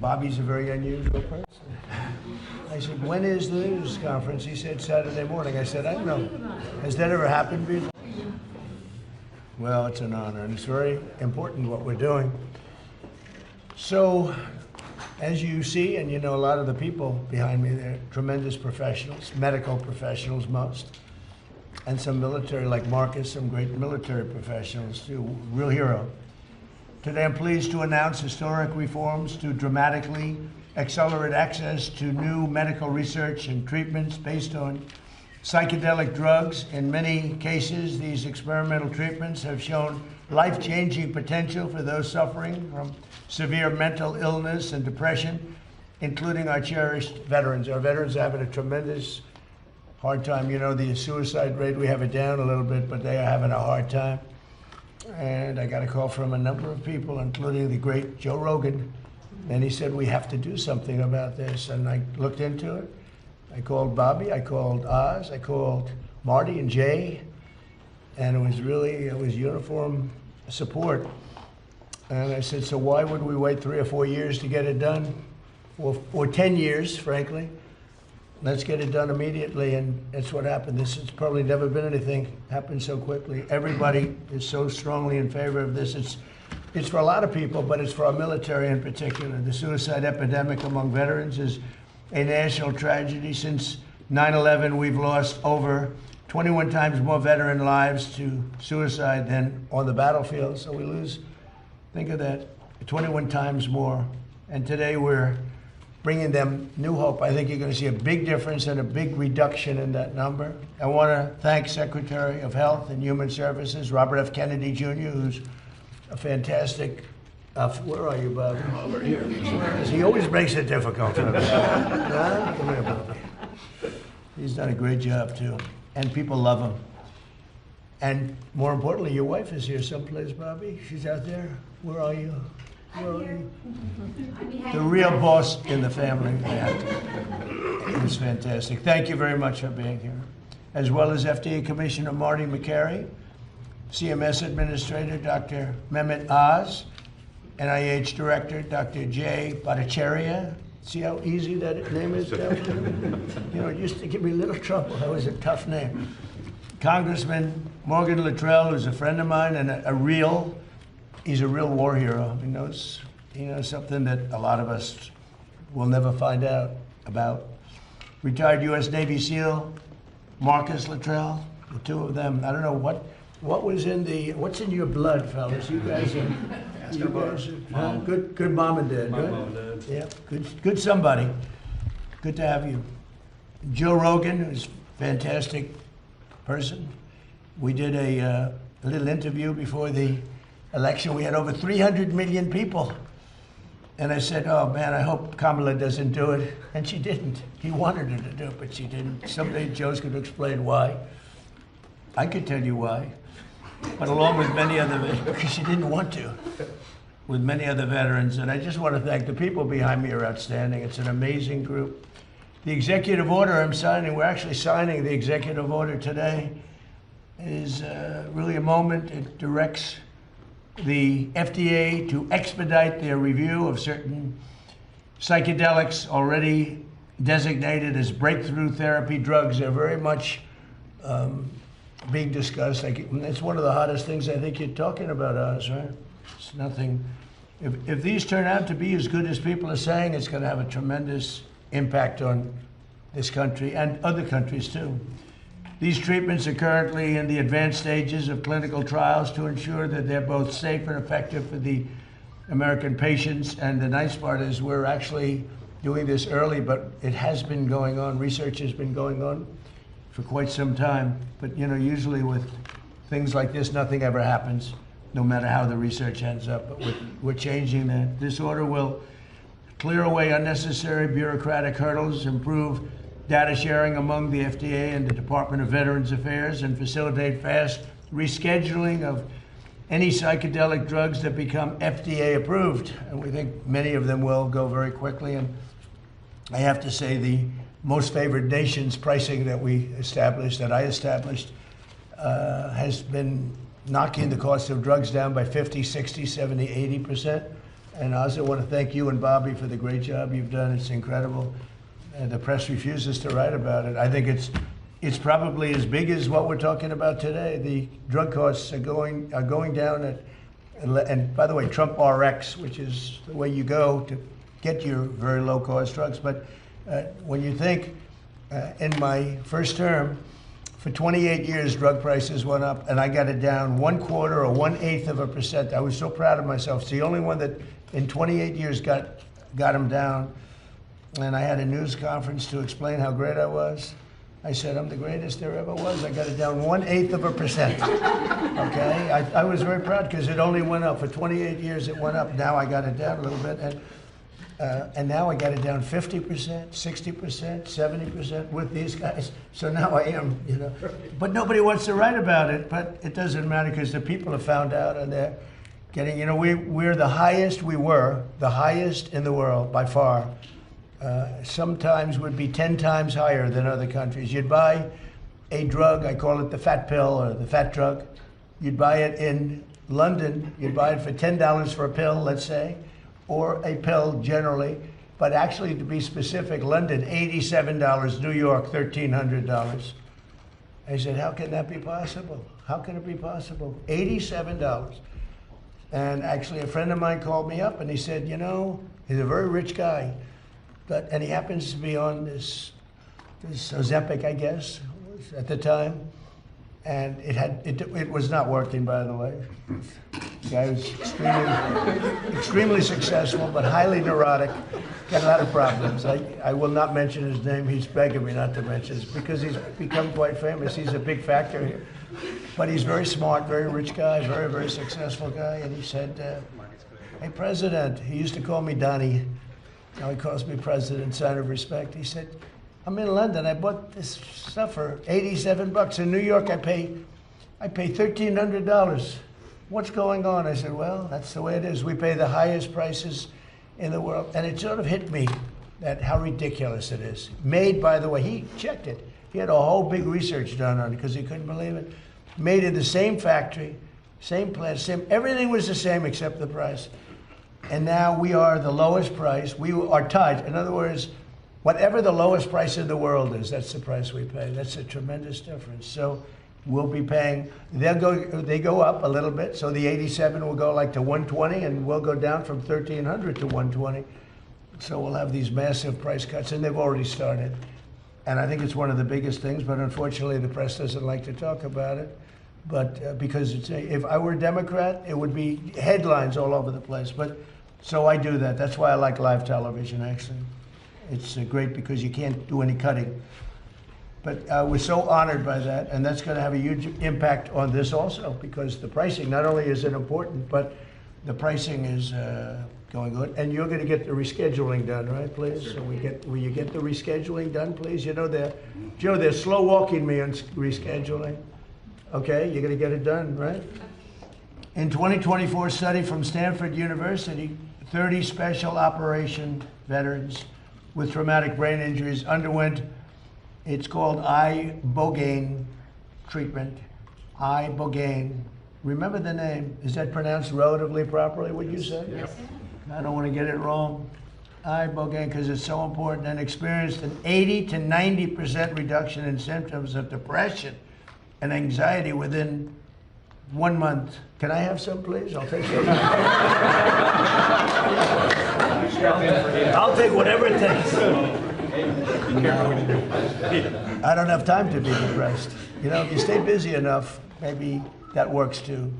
Bobby's a very unusual person. I said, when is the news conference? He said, Saturday morning. I said, I don't know. Has that ever happened before? Well, it's an honor, and it's very important what we're doing. So, as you see, and you know a lot of the people behind me, they're tremendous professionals, medical professionals most, and some military, like Marcus, some great military professionals too, real hero. Today I'm pleased to announce historic reforms to dramatically accelerate access to new medical research and treatments based on psychedelic drugs. In many cases, these experimental treatments have shown life-changing potential for those suffering from severe mental illness and depression, including our cherished veterans. Our veterans are having a tremendous hard time. You know, the suicide rate, we have it down a little bit, but they are having a hard time. And I got a call from a number of people, including the great Joe Rogan, and he said, we have to do something about this. And I looked into it. I called Bobby, I called Oz, I called Marty and Jay, and it was uniform support. And I said, so why would we wait 3 or 4 years to get it done? Or 10 years, frankly. Let's get it done immediately, and that's what happened. This has probably never been anything happened so quickly. Everybody is so strongly in favor of this. It's for a lot of people, but it's for our military in particular. The suicide epidemic among veterans is a national tragedy. Since 9/11, we've lost over 21 times more veteran lives to suicide than on the battlefield. So we lose, think of that, 21 times more. And today we're bringing them new hope. I think you're going to see a big difference and a big reduction in that number. I want to thank Secretary of Health and Human Services, Robert F. Kennedy Jr., who's a fantastic, where are you, Bob? Over here. He always makes it difficult for me. Come here, Bobby. He's done a great job, too. And people love him. And more importantly, your wife is here someplace, Bobby. She's out there. Where are you? Where are you? The real boss in the family. It was fantastic. Thank you very much for being here. As well as FDA Commissioner Marty McCary, CMS Administrator Dr. Mehmet Oz, NIH Director Dr. Jay Bhattacharya. See how easy that name is, Doctor? You know, it used to give me a little trouble. That was a tough name. Congressman Morgan Luttrell, who's a friend of mine and he's a real war hero. He knows something that a lot of us will never find out about. Retired U.S. Navy SEAL Marcus Luttrell, the two of them. I don't know what's in your blood, fellas. You guys are good mom and dad, right? Mom and dad. Yeah, good somebody. Good to have you. Joe Rogan, who's a fantastic person. We did a little interview before the election. We had over 300 million people. And I said, oh man, I hope Kamala doesn't do it. And she didn't. He wanted her to do it, but she didn't. Someday Joe's going to explain why. I could tell you why. But along with many other, because she didn't want to, with many other veterans. And I just want to thank the people behind me are outstanding. It's an amazing group. The executive order I'm signing, we're actually signing the executive order today, is really a moment. It directs the FDA to expedite their review of certain psychedelics already designated as breakthrough therapy drugs. They're very much being discussed. It's one of the hottest things I think you're talking about, Oz, right? It's nothing. If these turn out to be as good as people are saying, it's going to have a tremendous impact on this country and other countries too. These treatments are currently in the advanced stages of clinical trials to ensure that they're both safe and effective for the American patients. And the nice part is we're actually doing this early, but it has been going on. Research has been going on for quite some time. But you know, usually with things like this, nothing ever happens, no matter how the research ends up. But we're changing that. This order will clear away unnecessary bureaucratic hurdles, improve data sharing among the FDA and the Department of Veterans Affairs, and facilitate fast rescheduling of any psychedelic drugs that become FDA approved. And we think many of them will go very quickly. And I have to say the most favored nations pricing that I established, has been knocking the cost of drugs down by 50, 60, 70, 80%. And I also want to thank you and Bobby for the great job you've done. It's incredible. And the press refuses to write about it. I think it's probably as big as what we're talking about today. The drug costs are going down and by the way, Trump RX, which is the way you go to get your very low cost drugs. But when you think in my first term, for 28 years, drug prices went up, and I got it down 1/4 or 1/8 of a percent. I was so proud of myself. It's the only one that in 28 years got them down. And I had a news conference to explain how great I was. I said, I'm the greatest there ever was. I got it down 1/8 of a percent. Okay? I was very proud because it only went up. For 28 years, it went up. Now I got it down a little bit. And now I got it down 50%, 60%, 70% with these guys. So now I am, But nobody wants to write about it. But it doesn't matter because the people have found out and they're getting, we're the highest, we were the highest in the world by far. Sometimes would be 10 times higher than other countries. You'd buy a drug, I call it the fat pill or the fat drug. You'd buy it in London, you'd buy it for $10 for a pill, let's say, or a pill generally, but actually to be specific, London, $87, New York, $1,300. I said, how can that be possible? How can it be possible? $87. And actually a friend of mine called me up and he said, he's a very rich guy, and he happens to be on this Ozempic, I guess, at the time. And it was not working, by the way. The guy was extremely successful, but highly neurotic, got a lot of problems. I will not mention his name. He's begging me not to mention it because he's become quite famous. He's a big factor here. But he's very smart, very rich guy, very, very successful guy. And he said, hey, President, he used to call me Donnie. Now he calls me President, sign of respect. He said, I'm in London. I bought this stuff for $87. In New York, I pay $1,300. What's going on? I said, well, that's the way it is. We pay the highest prices in the world. And it sort of hit me that how ridiculous it is. Made, by the way, he checked it. He had a whole big research done on it because he couldn't believe it. Made in the same factory, same plant, everything was the same except the price. And now we are the lowest price. We are tied. In other words, whatever the lowest price in the world is, that's the price we pay. That's a tremendous difference. So we'll be paying, they go up a little bit. So the 87 will go like to 120 and we'll go down from 1,300 to 120. So we'll have these massive price cuts and they've already started. And I think it's one of the biggest things, but unfortunately the press doesn't like to talk about it. But because if I were a Democrat, it would be headlines all over the place. But so I do that. That's why I like live television, actually. It's great because you can't do any cutting. But we're so honored by that, and that's going to have a huge impact on this also, because the pricing, not only is it important, but the pricing is going good. And you're going to get the rescheduling done, right, please? Sure. So will you get the rescheduling done, please? Joe, they're slow walking me on rescheduling. Okay, you're going to get it done, right? In 2024 study from Stanford University, 30 special operation veterans with traumatic brain injuries underwent, it's called ibogaine treatment. Ibogaine. Remember the name. Is that pronounced relatively properly, would you say? Yes. I don't want to get it wrong. Ibogaine, because it's so important, and experienced an 80 to 90% reduction in symptoms of depression and anxiety within 1 month. Can I have some, please? I'll take some. I'll take whatever it takes. I don't have time to be depressed. If you stay busy enough, maybe that works too.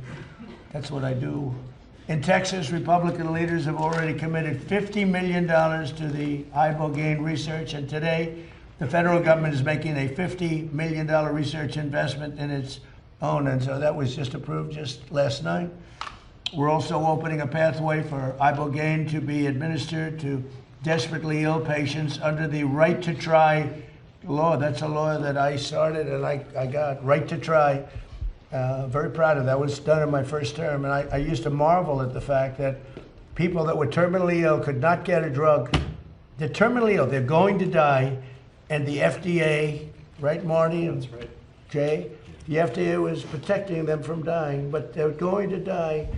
That's what I do. In Texas, Republican leaders have already committed $50 million to the ibogaine research, and today the federal government is making a $50 million research investment in its own, and so that was just approved just last night. We're also opening a pathway for ibogaine to be administered to desperately ill patients under the right to try law. That's a law that I started and I got, right to try. Very proud of that. That was done in my first term, and I used to marvel at the fact that people that were terminally ill could not get a drug. They're terminally ill, they're going to die, and the FDA, right, Marty? That's right. Jay? The FDA was protecting them from dying, but they're going to die.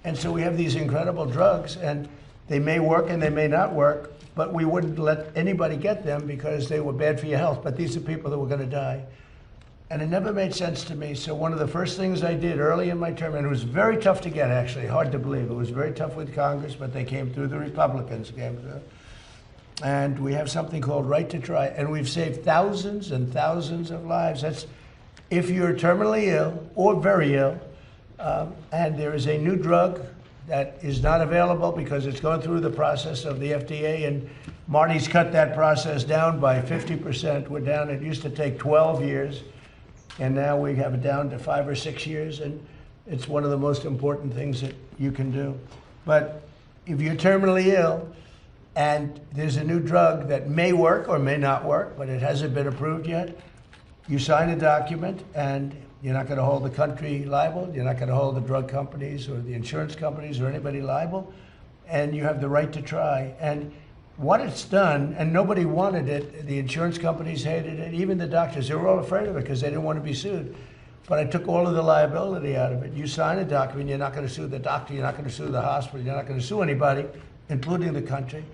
And so we have these incredible drugs, and They may work and they may not work, but we wouldn't let anybody get them because they were bad for your health. But these are people that were going to die. And it never made sense to me. So one of the first things I did early in my term, and it was very tough to get, actually, hard to believe. It was very tough with Congress, but they came through, the Republicans came through. And we have something called Right to Try, and we've saved thousands and thousands of lives. That's if you're terminally ill or very ill, and there is a new drug that is not available because it's going through the process of the FDA, and Marty's cut that process down by 50%. We're down, it used to take 12 years, and now we have it down to 5 or 6 years, and it's one of the most important things that you can do. But if you're terminally ill, and there's a new drug that may work or may not work, but it hasn't been approved yet, you sign a document, and you're not going to hold the country liable. You're not going to hold the drug companies or the insurance companies or anybody liable, and you have the right to try. And what it's done, and nobody wanted it, the insurance companies hated it, even the doctors, they were all afraid of it because they didn't want to be sued. But I took all of the liability out of it. You sign a document, you're not going to sue the doctor, you're not going to sue the hospital, you're not going to sue anybody, including the country.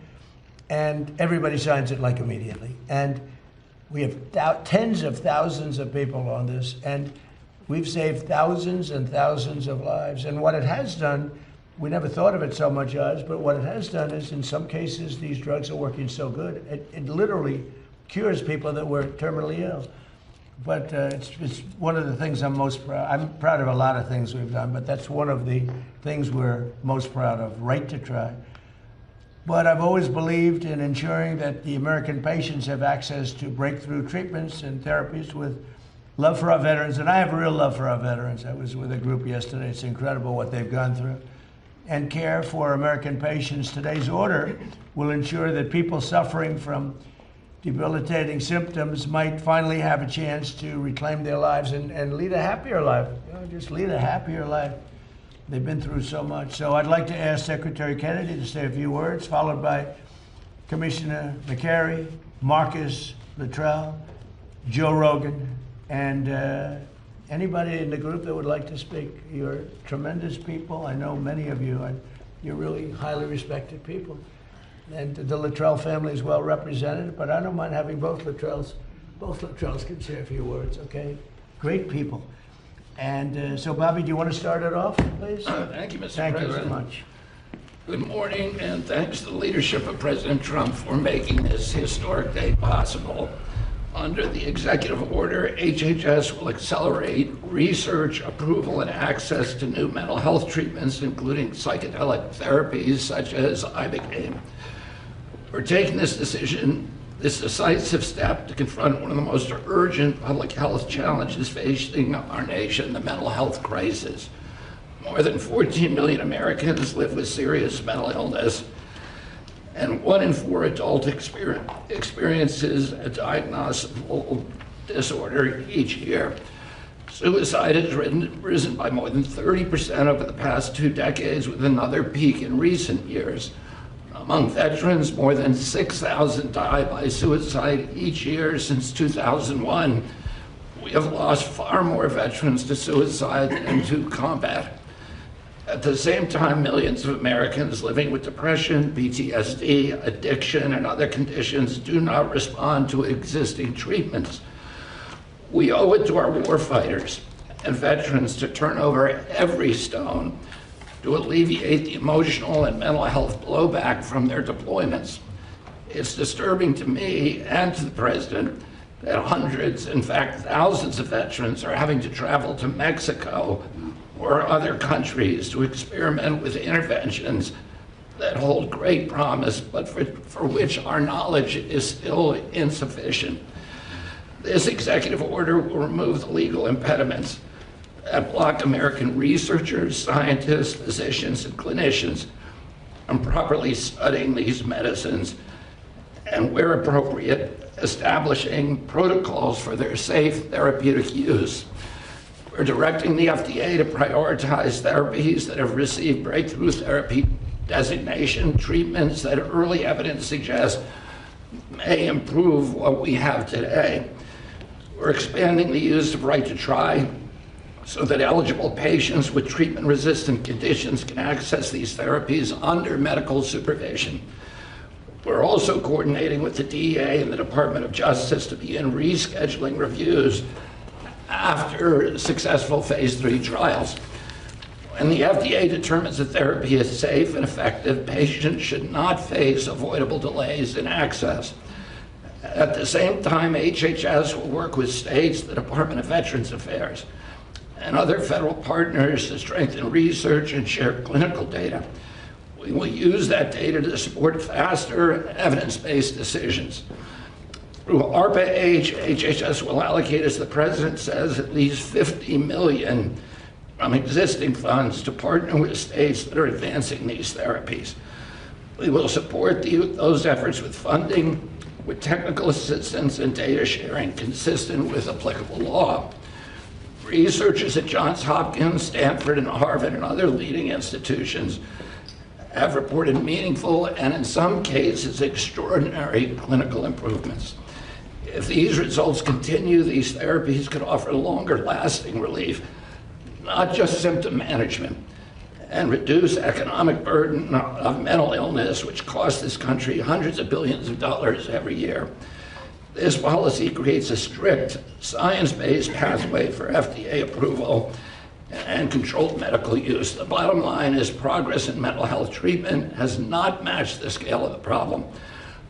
And everybody signs it like immediately. And we have tens of thousands of people on this, and we've saved thousands and thousands of lives. And what it has done, we never thought of it so much as, but what it has done is in some cases these drugs are working so good, it literally cures people that were terminally ill. But it's one of the things I'm most proud. I'm proud of a lot of things we've done, but that's one of the things we're most proud of, Right to Try. But I've always believed in ensuring that the American patients have access to breakthrough treatments and therapies with love for our veterans. And I have a real love for our veterans. I was with a group yesterday. It's incredible what they've gone through. And care for American patients. Today's order will ensure that people suffering from debilitating symptoms might finally have a chance to reclaim their lives and lead a happier life. You know, just lead a happier life. They've been through so much. So I'd like to ask Secretary Kennedy to say a few words, followed by Commissioner McCary, Marcus Luttrell, Joe Rogan, and anybody in the group that would like to speak. You're tremendous people. I know many of you, and you're really highly respected people. And the Luttrell family is well represented, but I don't mind having both Luttrells. Both Luttrells can say a few words, okay? Great people. And so, Bobby, do you want to start it off, please? Thank you, Mr. Thank President. you very much. Good morning, and thanks to the leadership of President Trump for making this historic day possible. Under the executive order, HHS will accelerate research, approval, and access to new mental health treatments, including psychedelic therapies such as Ibogaine. We're taking this decisive step to confront one of the most urgent public health challenges facing our nation, the mental health crisis. More than 14 million Americans live with serious mental illness, and 1 in 4 adults experiences a diagnosable disorder each year. Suicide has risen by more than 30% over the past 2 decades, with another peak in recent years. Among veterans, more than 6,000 die by suicide each year since 2001. We have lost far more veterans to suicide than to combat. At the same time, millions of Americans living with depression, PTSD, addiction, and other conditions do not respond to existing treatments. We owe it to our warfighters and veterans to turn over every stone to alleviate the emotional and mental health blowback from their deployments. It's disturbing to me and to the President that hundreds, in fact thousands of veterans are having to travel to Mexico or other countries to experiment with interventions that hold great promise, but for which our knowledge is still insufficient. This executive order will remove the legal impediments that block American researchers, scientists, physicians, and clinicians from properly studying these medicines, and where appropriate, establishing protocols for their safe therapeutic use. We're directing the FDA to prioritize therapies that have received breakthrough therapy designation, treatments that early evidence suggests may improve what we have today. We're expanding the use of Right to Try so that eligible patients with treatment-resistant conditions can access these therapies under medical supervision. We're also coordinating with the DEA and the Department of Justice to begin rescheduling reviews after successful phase 3 trials. When the FDA determines a therapy is safe and effective, patients should not face avoidable delays in access. At the same time, HHS will work with states, the Department of Veterans Affairs, and other federal partners to strengthen research and share clinical data. We will use that data to support faster, evidence-based decisions. Through ARPA-H, HHS will allocate, as the President says, at least $50 million from existing funds to partner with states that are advancing these therapies. We will support those efforts with funding, with technical assistance and data sharing consistent with applicable law. Researchers at Johns Hopkins, Stanford, and Harvard, and other leading institutions have reported meaningful and, in some cases, extraordinary clinical improvements. If these results continue, these therapies could offer longer-lasting relief, not just symptom management, and reduce economic burden of mental illness, which costs this country hundreds of billions of dollars every year. This policy creates a strict, science-based pathway for FDA approval and controlled medical use. The bottom line is progress in mental health treatment has not matched the scale of the problem.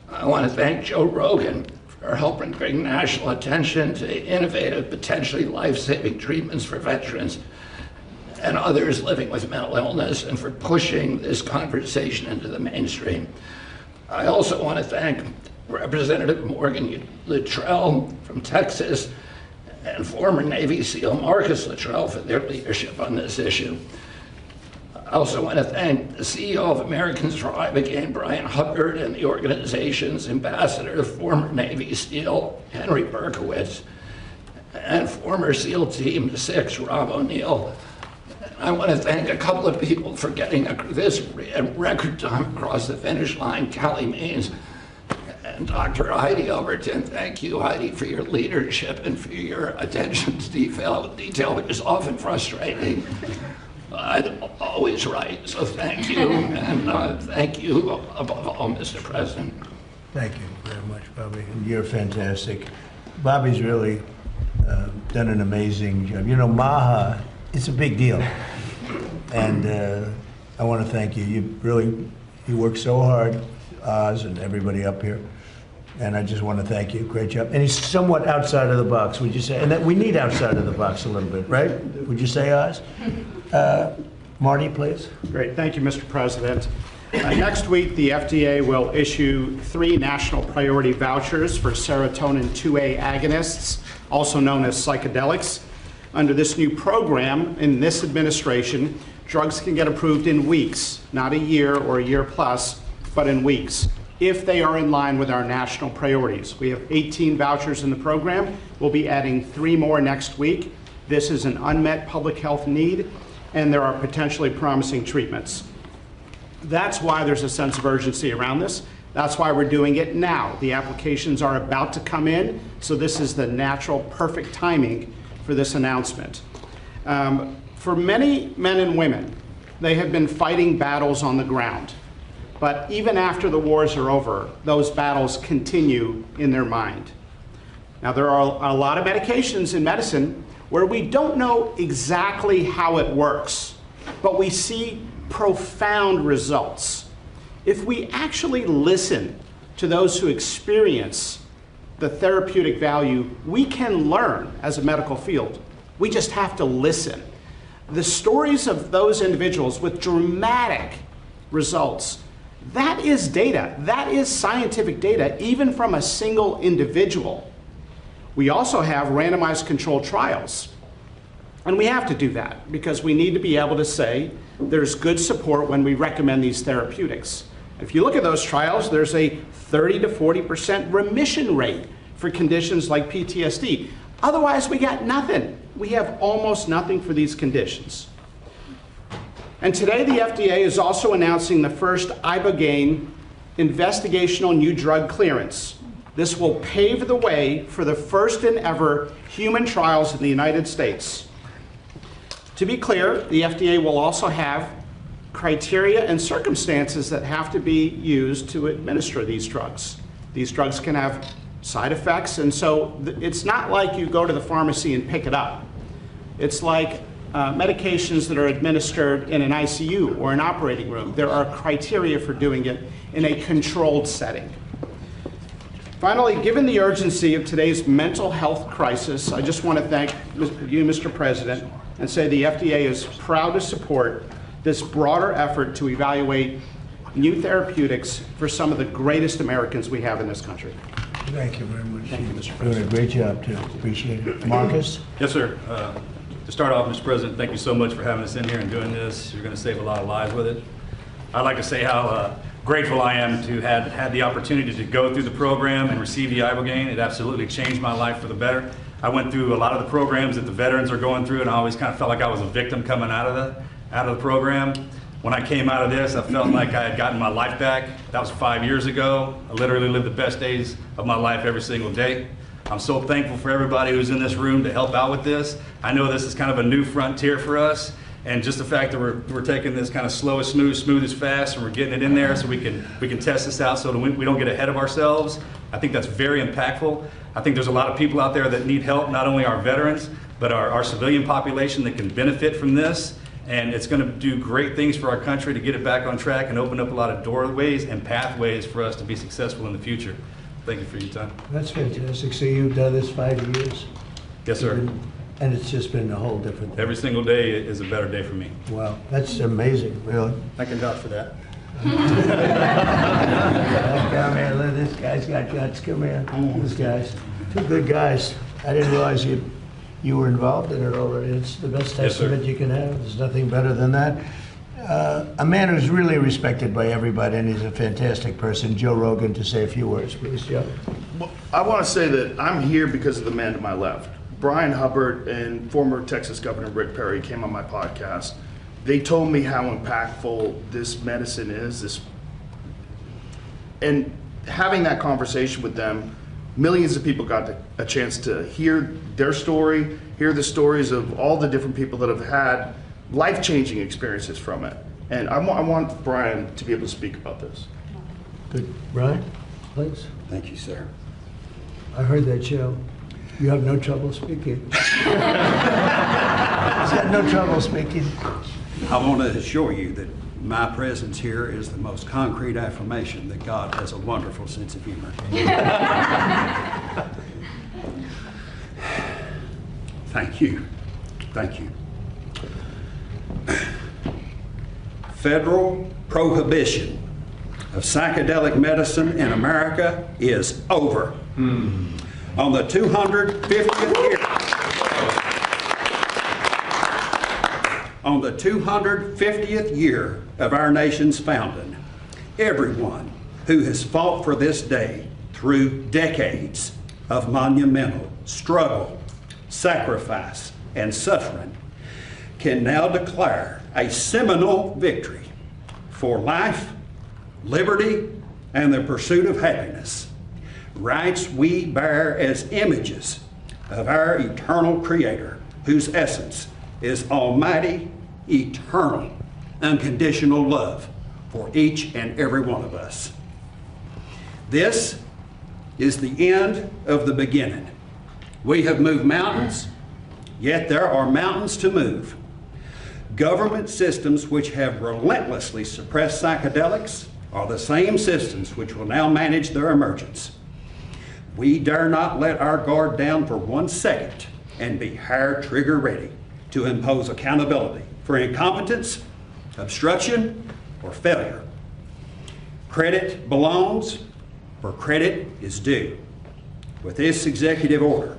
I want to thank Joe Rogan for helping bring national attention to innovative, potentially life-saving treatments for veterans and others living with mental illness, and for pushing this conversation into the mainstream. I also want to thank Representative Morgan Luttrell from Texas and former Navy SEAL Marcus Luttrell for their leadership on this issue. I also want to thank the CEO of Americans for Ibogaine, Brian Hubbard, and the organization's ambassador, former Navy SEAL Henry Berkowitz, and former SEAL Team 6, Rob O'Neill. I want to thank a couple of people for getting this record time across the finish line, Callie Means and Dr. Heidi Overton. Thank you, Heidi, for your leadership and for your attention to detail, which is often frustrating. I'm always right, so thank you, and thank you above all, Mr. President. Thank you very much, Bobby. And you're fantastic. Bobby's really done an amazing job. You know, MAHA, it's a big deal. And I want to thank you. You work so hard, Oz and everybody up here. And I just want to thank you. Great job. And he's somewhat outside of the box, would you say? And that we need outside of the box a little bit, right? Would you say, Oz? Marty, please. Great. Thank you, Mr. President. Next week, the FDA will issue 3 national priority vouchers for serotonin 2A agonists, also known as psychedelics. Under this new program, in this administration, drugs can get approved in weeks, not a year or a year plus, but in weeks, if they are in line with our national priorities. We have 18 vouchers in the program. We'll be adding 3 more next week. This is an unmet public health need, and there are potentially promising treatments. That's why there's a sense of urgency around this. That's why we're doing it now. The applications are about to come in, so this is the natural, perfect timing for this announcement. For many men and women, they have been fighting battles on the ground. But even after the wars are over, those battles continue in their mind. Now, there are a lot of medications in medicine where we don't know exactly how it works, but we see profound results. If we actually listen to those who experience the therapeutic value, we can learn as a medical field. We just have to listen. The stories of those individuals with dramatic results, that is data. That is scientific data, even from a single individual. We also have randomized controlled trials. And we have to do that because we need to be able to say there's good support when we recommend these therapeutics. If you look at those trials, there's a 30 to 40% remission rate for conditions like PTSD. Otherwise, we got nothing. We have almost nothing for these conditions. And today, the FDA is also announcing the first Ibogaine investigational new drug clearance. This will pave the way for the first and ever human trials in the United States. To be clear, the FDA will also have criteria and circumstances that have to be used to administer these drugs. These drugs can have side effects, and so it's not like you go to the pharmacy and pick it up. It's like medications that are administered in an ICU or an operating room. There are criteria for doing it in a controlled setting. Finally, given the urgency of today's mental health crisis, I just want to thank you, Mr. President, and say the FDA is proud to support this broader effort to evaluate new therapeutics for some of the greatest Americans we have in this country. Thank you very much. Thank you, Mr. You're doing a great job, too. Appreciate it. Marcus? Yes, sir. To start off, Mr. President, thank you so much for having us in here and doing this. You're going to save a lot of lives with it. I'd like to say how grateful I am to have had the opportunity to go through the program and receive the Ibogaine. It absolutely changed my life for the better. I went through a lot of the programs that the veterans are going through, and I always kind of felt like I was a victim coming out of the program. When I came out of this, I felt like I had gotten my life back. That was 5 years ago. I literally lived the best days of my life every single day. I'm so thankful for everybody who's in this room to help out with this. I know this is kind of a new frontier for us, and just the fact that we're taking this kind of slow as smooth as fast, and we're getting it in there so we can test this out so that we don't get ahead of ourselves. I think that's very impactful. I think there's a lot of people out there that need help, not only our veterans, but our civilian population that can benefit from this. And it's going to do great things for our country to get it back on track and open up a lot of doorways and pathways for us to be successful in the future. Thank you for your time. That's fantastic. So you've done this 5 years? Yes, sir. And it's just been a whole different thing. Every single day is a better day for me. Wow, that's amazing, really. I can vouch for that. Come here, look, this guy's got guts. Come here, these guys. Two good guys. I didn't realize you were involved in it already. It's the best Yes, sir. testament you can have. There's nothing better than that. A man who's really respected by everybody, and he's a fantastic person, Joe Rogan, to say a few words, please, Joe. Well, I want to say that I'm here because of the man to my left. Brian Hubbard and former Texas Governor Rick Perry came on my podcast. They told me how impactful this medicine is. And having that conversation with them, millions of people got a chance to hear their story, hear the stories of all the different people that have had life-changing experiences from it. And I want Brian to be able to speak about this. Good. Brian, please. Thank you, sir. I heard that, Joe. You have no trouble speaking. He's got no trouble speaking. I want to assure you that my presence here is the most concrete affirmation that God has a wonderful sense of humor. Thank you. Thank you. Federal prohibition of psychedelic medicine in America is over. On the 250th year, on the 250th year of our nation's founding, everyone who has fought for this day through decades of monumental struggle, sacrifice, and suffering can now declare a seminal victory for life, liberty, and the pursuit of happiness. Rights we bear as images of our eternal Creator, whose essence is almighty, eternal, unconditional love for each and every one of us. This is the end of the beginning. We have moved mountains, yet there are mountains to move. Government systems which have relentlessly suppressed psychedelics are the same systems which will now manage their emergence. We dare not let our guard down for 1 second and be hair trigger ready to impose accountability for incompetence, obstruction, or failure. Credit belongs where credit is due. With this executive order,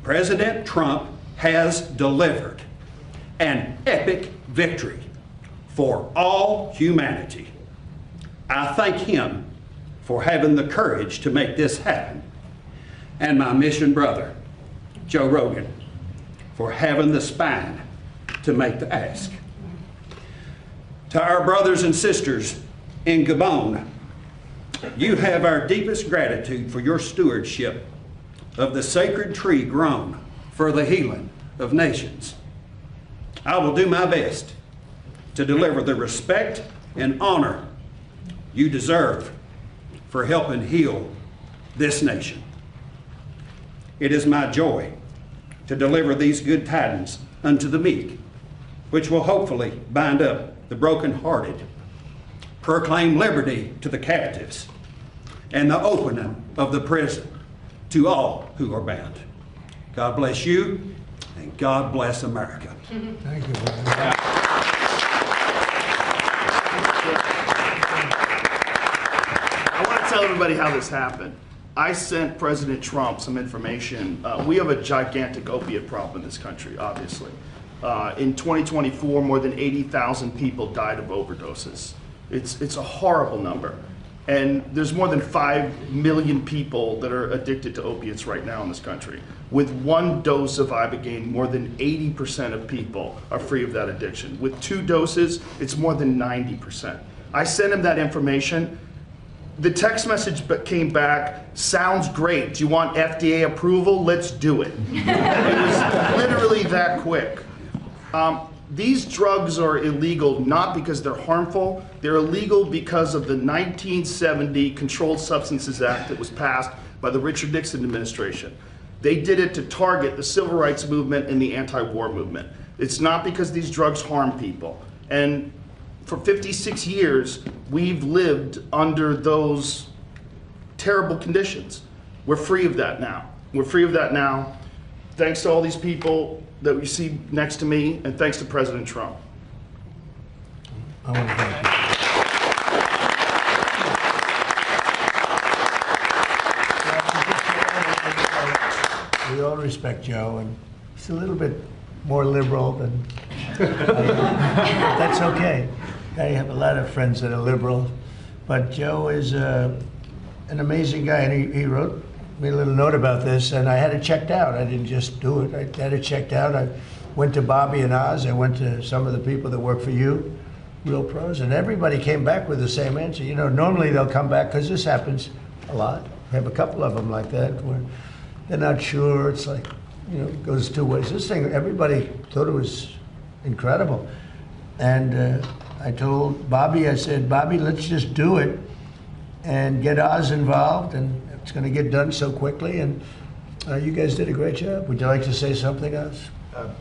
President Trump has delivered an epic victory for all humanity. I thank him for having the courage to make this happen, and my mission brother, Joe Rogan, for having the spine to make the ask. To our brothers and sisters in Gabon, you have our deepest gratitude for your stewardship of the sacred tree grown for the healing of nations. I will do my best to deliver the respect and honor you deserve for helping heal this nation. It is my joy to deliver these good tidings unto the meek, which will hopefully bind up the brokenhearted, proclaim liberty to the captives, and the opening of the prison to all who are bound. God bless you, and God bless America. Thank you. Brother. I want to tell everybody how this happened. I sent President Trump some information. We have a gigantic opiate problem in this country, obviously. In 2024, more than 80,000 people died of overdoses. It's a horrible number. And there's more than 5 million people that are addicted to opiates right now in this country. With 1 dose of Ibogaine, more than 80% of people are free of that addiction. With 2 doses, it's more than 90%. I sent him that information. The text message came back, sounds great. Do you want FDA approval? Let's do it. It was literally that quick. These drugs are illegal not because they're harmful. They're illegal because of the 1970 Controlled Substances Act that was passed by the Richard Nixon administration. They did it to target the civil rights movement and the anti-war movement. It's not because these drugs harm people. And for 56 years, we've lived under those terrible conditions. We're free of that now. We're free of that now. Thanks to all these people that you see next to me, and thanks to President Trump. I want to thank you. We all respect Joe, and he's a little bit more liberal than that's okay. I have a lot of friends that are liberal, but Joe is an amazing guy, and he wrote me a little note about this, and I had it checked out. I didn't just do it. I had it checked out. I went to Bobby and Oz. I went to some of the people that work for you, real pros, and everybody came back with the same answer. You know, normally they'll come back, because this happens a lot. We have a couple of them like that, where they're not sure. It's like, you know, it goes 2 ways. This thing, everybody thought it was incredible. And I told Bobby, I said, Bobby, let's just do it and get Oz involved, and it's going to get done so quickly, and you guys did a great job. Would you like to say something, Oz?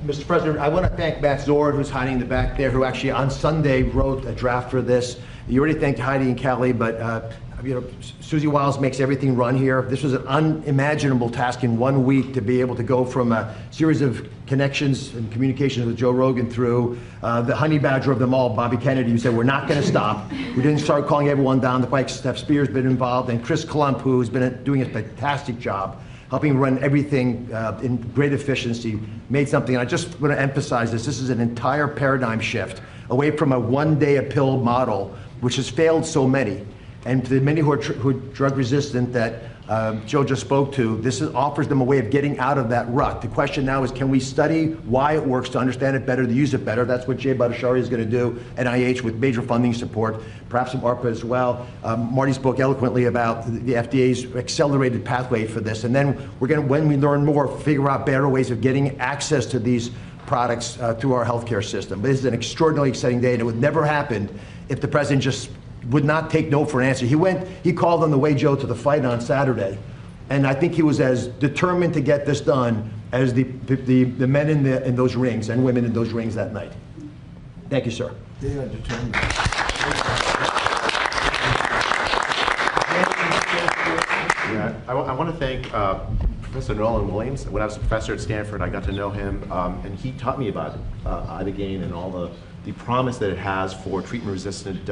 Mr. President, I want to thank Matt Zord, who's hiding in the back there, who actually on Sunday wrote a draft for this. You already thanked Heidi and Kelly, but you know, Susie Wiles makes everything run here. This was an unimaginable task in 1 week to be able to go from a series of connections and communications with Joe Rogan through the honey badger of them all, Bobby Kennedy, who said, we're not going to stop. We didn't start calling everyone down the pike. Steph Spear's been involved, and Chris Klump, who's been doing a fantastic job helping run everything in great efficiency, made something. And I just want to emphasize this. This is an entire paradigm shift away from a one-day-a-pill model, which has failed so many. And to the many who are drug resistant that Joe just spoke to, this offers them a way of getting out of that rut. The question now is, can we study why it works to understand it better, to use it better? That's what Jay Bhattacharya is going to do, NIH, with major funding support, perhaps some ARPA as well. Marty spoke eloquently about the FDA's accelerated pathway for this. And then we're going to, when we learn more, figure out better ways of getting access to these products through our healthcare system. But this is an extraordinarily exciting day, and it would never happen if the president just would not take no for an answer. He called on the way, Joe, to the fight on Saturday, and I think he was as determined to get this done as the men in those rings and women in those rings that night. Thank you, sir. They are determined. Yeah, I want to thank Professor Nolan Williams. When I was a professor at Stanford, I got to know him, and he taught me about Ibogaine and all the promise that it has for treatment-resistant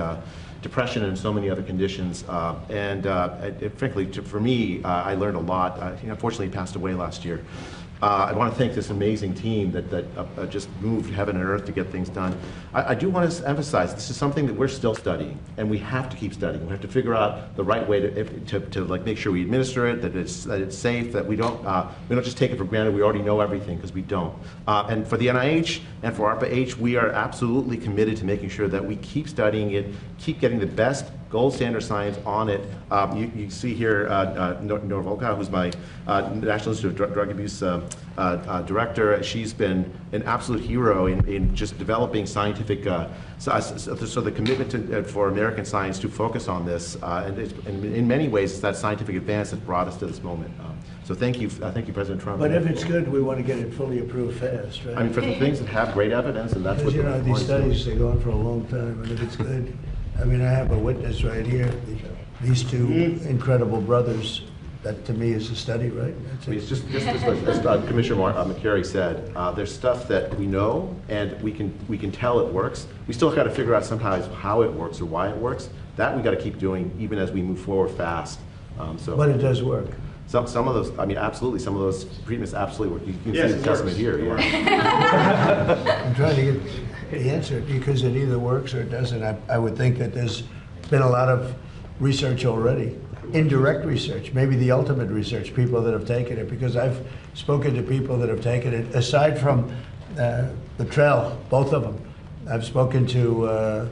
depression and so many other conditions. Frankly, for me, I learned a lot. Unfortunately, he passed away last year. I want to thank this amazing team that just moved heaven and earth to get things done. I do want to emphasize this is something that we're still studying, and we have to keep studying. We have to figure out the right way to like make sure we administer it, that it's safe, that we don't just take it for granted. We already know everything, because we don't. And for the NIH and for ARPA-H, we are absolutely committed to making sure that we keep studying it, keep getting the best gold standard science on it. You see here Nora Volkow, who's my National Institute of Drug Abuse director. She's been an absolute hero in just developing scientific, so the commitment for American science to focus on this, and in many ways, it's that scientific advance that brought us to this moment. So thank you, President Trump. But if it's good, we want to get it fully approved fast, right? I mean, for the things that have great evidence, and that's what Because, you know, these studies, they go on for a long time, and if it's good, I mean, I have a witness right here, these two incredible brothers, that to me is a study, right? I mean, it's just as Commissioner McCary said, there's stuff that we know and we can tell it works. We still got to figure out sometimes how it works or why it works. That we got to keep doing even as we move forward fast. But it does work. Some of those, I mean, absolutely, some of those treatments absolutely work. You can see the testament here. Yeah. I'm trying to get the answer, because it either works or it doesn't. I would think that there's been a lot of research already, indirect research, maybe the ultimate research, people that have taken it, because I've spoken to people that have taken it, aside from the trail, both of them. I've spoken to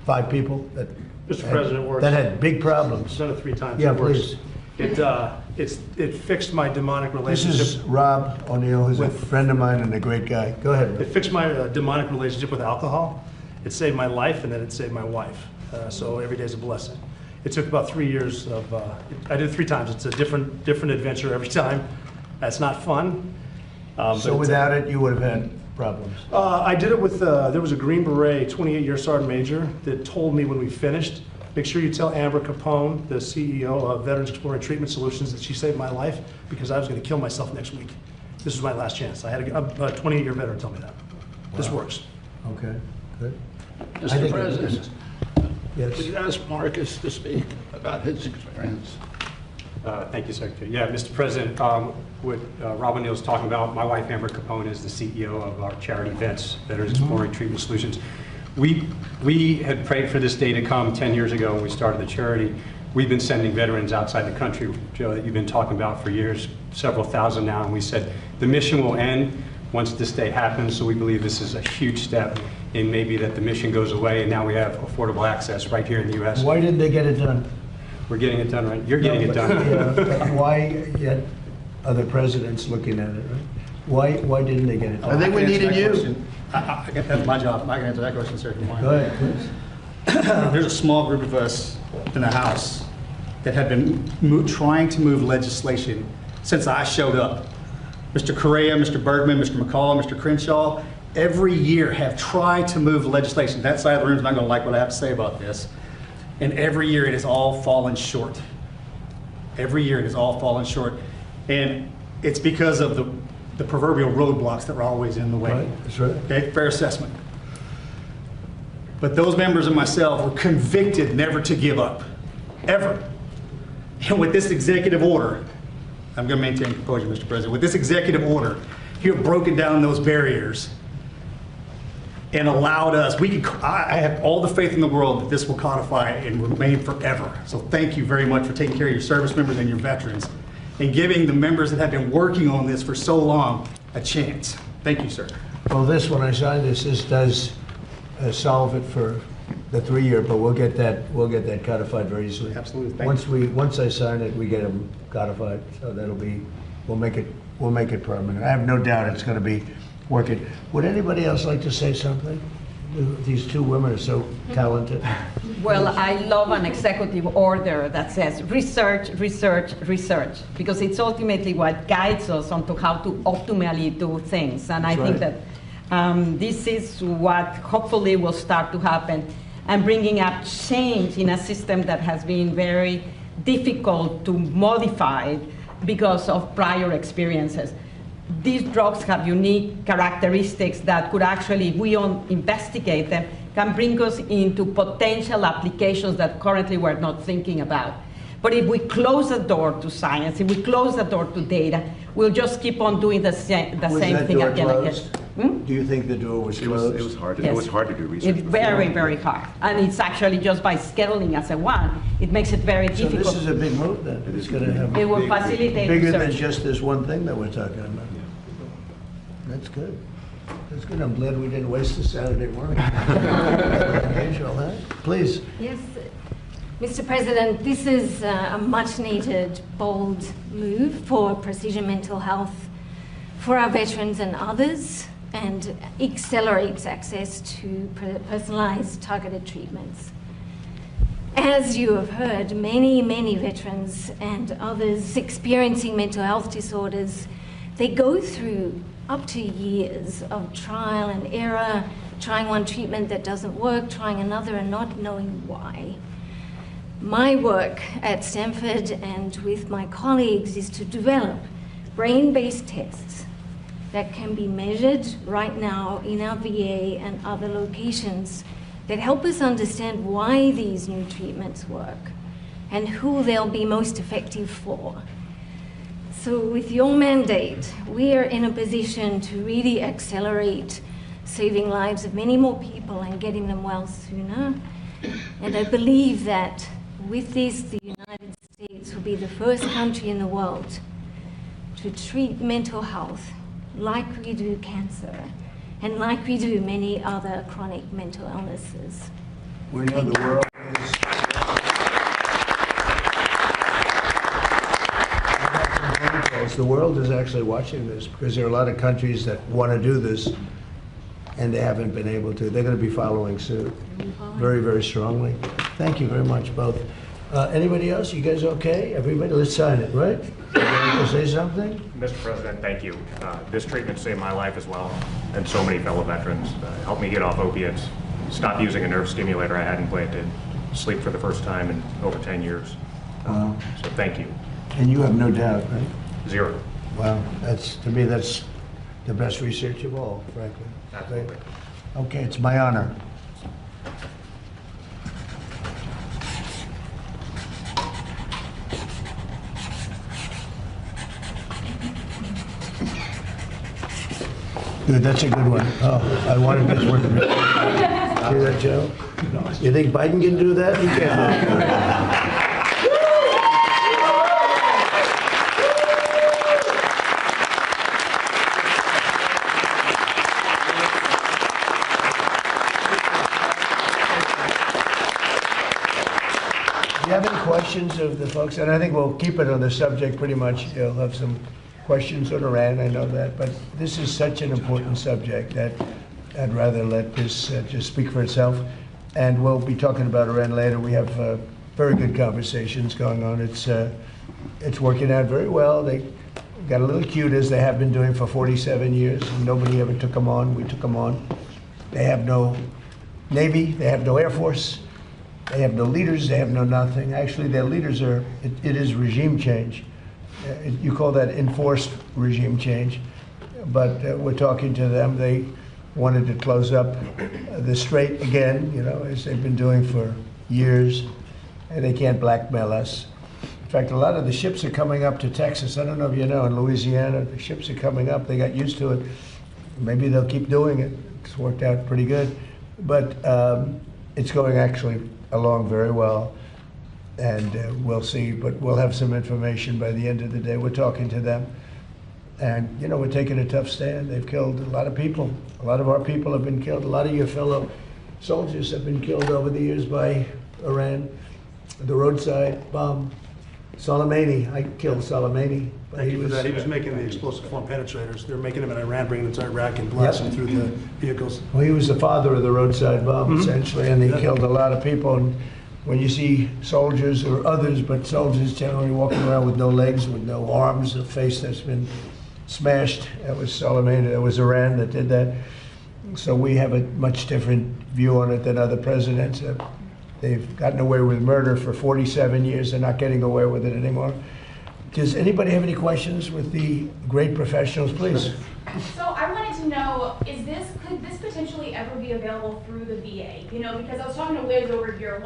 5 people that Mr. President, works. that had big problems. I've done it 3 times. Yeah, It works. please. It fixed my demonic This relationship. is Rob O'Neill, who's a friend of mine and a great guy. Go ahead. It fixed my demonic relationship with alcohol. It saved my life, and then it saved my wife. So every day is a blessing. It took about 3 years of. I did it 3 times. It's a different adventure every time. It's not fun. So without it, you would have had problems. I did it with. There was a Green Beret, 28-year sergeant major, that told me when we finished, make sure you tell Amber Capone, the CEO of Veterans Exploring Treatment Solutions, that she saved my life because I was going to kill myself next week. This was my last chance. I had a 28-year veteran tell me that. This works. Okay, good. Mr. President, Yes. would you ask Marcus to speak about his experience? Thank you, Secretary. Yeah, Mr. President, what Rob O'Neill's talking about, my wife Amber Capone is the CEO of our charity VETS, Veterans Exploring Treatment Solutions. We had prayed for this day to come 10 years ago when we started the charity. We've been sending veterans outside the country, Joe, that you've been talking about for years, several thousand now, and we said the mission will end once this day happens, so we believe this is a huge step in maybe that the mission goes away and now we have affordable access right here in the U.S. Why didn't they get it done? We're getting it done, right? You're getting it done. Yeah, but why yet other presidents looking at it, right? Why didn't they get it I done? think we needed you. That's my job. I can answer that question, sir, if you want. Go ahead, please. There's a small group of us in the House that have been trying to move legislation since I showed up. Mr. Correa, Mr. Bergman, Mr. McCall, Mr. Crenshaw, every year have tried to move legislation. That side of the room is not going to like what I have to say about this. And every year it has all fallen short. Every year it has all fallen short. And it's because of the proverbial roadblocks that are always in the way. Right, that's right. Okay, fair assessment. But those members and myself were convicted never to give up, ever. And with this executive order, I'm going to maintain composure, Mr. President. With this executive order, you have broken down those barriers and allowed us, I have all the faith in the world that this will codify and remain forever. So thank you very much for taking care of your service members and your veterans and giving the members that have been working on this for so long a chance. Thank you, sir. Well, this, when I sign this does solve it for the 3-year, but we'll get that codified very easily. Absolutely. Thank Once I sign it, we get them codified, so we'll make it permanent. I have no doubt it's going to be working. Would anybody else like to say something? These 2 women are so talented. Well, I love an executive order that says research, research, research, because it's ultimately what guides us onto how to optimally do things. And I think that this is what hopefully will start to happen and bringing up change in a system that has been very difficult to modify because of prior experiences. These drugs have unique characteristics that could actually, if we don't investigate them, can bring us into potential applications that currently we're not thinking about. But if we close the door to science, if we close the door to data, we'll just keep on doing the same thing again and again. Do you think the door was closed? It was hard. Yes. It was hard to do research. It's very, very hard. And it's actually just by scheduling as a one, it makes it very So difficult. this is a big move then. It's going to have It will facilitate bigger than research. just this one thing that we're talking about. That's good. That's good. I'm glad we didn't waste a Saturday morning. Unusual, huh? Please. Yes, Mr. President, this is a much needed, bold move for precision mental health for our veterans and others, and accelerates access to personalized, targeted treatments. As you have heard, many veterans and others experiencing mental health disorders, they go through up to years of trial and error, trying one treatment that doesn't work, trying another and not knowing why. My work at Stanford and with my colleagues is to develop brain-based tests that can be measured right now in our VA and other locations that help us understand why these new treatments work and who they'll be most effective for. So with your mandate, we are in a position to really accelerate saving lives of many more people and getting them well sooner. And I believe that with this, the United States will be the first country in the world to treat mental health like we do cancer and like we do many other chronic mental illnesses. We know the world is... The world is actually watching this because there are a lot of countries that want to do this and they haven't been able to. They're going to be following suit very, very strongly. Thank you very much, both. Anybody else? You guys okay? Everybody? Let's sign it, right? You want to say something? Mr. President, thank you. This treatment saved my life as well, and so many fellow veterans. Helped me get off opiates, stop using a nerve stimulator I had implanted, sleep for the first time in over 10 years. Wow. So thank you. And you have no doubt, right? Zero. Wow. That's, to me, that's the best research of all, frankly. Absolutely. Okay, it's my honor. Good, that's a good one. Oh, I wanted this one to be. See that, Joe? You think Biden can do that? He can't do that. Do you have any questions of the folks? And I think we'll keep it on the subject pretty much. You'll have some questions on Iran, I know that, but this is such an important subject that I'd rather let this just speak for itself. And we'll be talking about Iran later. We have very good conversations going on. It's working out very well. They got a little cute, as they have been doing for 47 years. And nobody ever took them on. We took them on. They have no Navy. They have no Air Force. They have no leaders. They have no nothing. Actually, their leaders are, it is regime change. You call that enforced regime change, but we're talking to them. They wanted to close up the strait again, you know, as they've been doing for years, and they can't blackmail us. In fact, a lot of the ships are coming up to Texas. I don't know if you know, in Louisiana, the ships are coming up. They got used to it. Maybe they'll keep doing it. It's worked out pretty good, but it's going actually along very well. And we'll see, but we'll have some information by the end of the day. We're talking to them. And, you know, we're taking a tough stand. They've killed a lot of people. A lot of our people have been killed. A lot of your fellow soldiers have been killed over the years by Iran. The roadside bomb. Soleimani, I killed Soleimani. Thank you for that. He was making the explosive form penetrators. They're making them in Iran, bringing them to Iraq and blasting through the vehicles. Well, he was the father of the roadside bomb, essentially, and he killed a lot of people. And when you see soldiers or others, but soldiers generally walking around with no legs, with no arms, a face that's been smashed, that was Soleimani, that was Iran that did that. So we have a much different view on it than other presidents. They've gotten away with murder for 47 years. They're not getting away with it anymore. Does anybody have any questions with the great professionals, please? So I wanted to know, could this potentially ever be available through the VA? You know, because I was talking to Liz over here,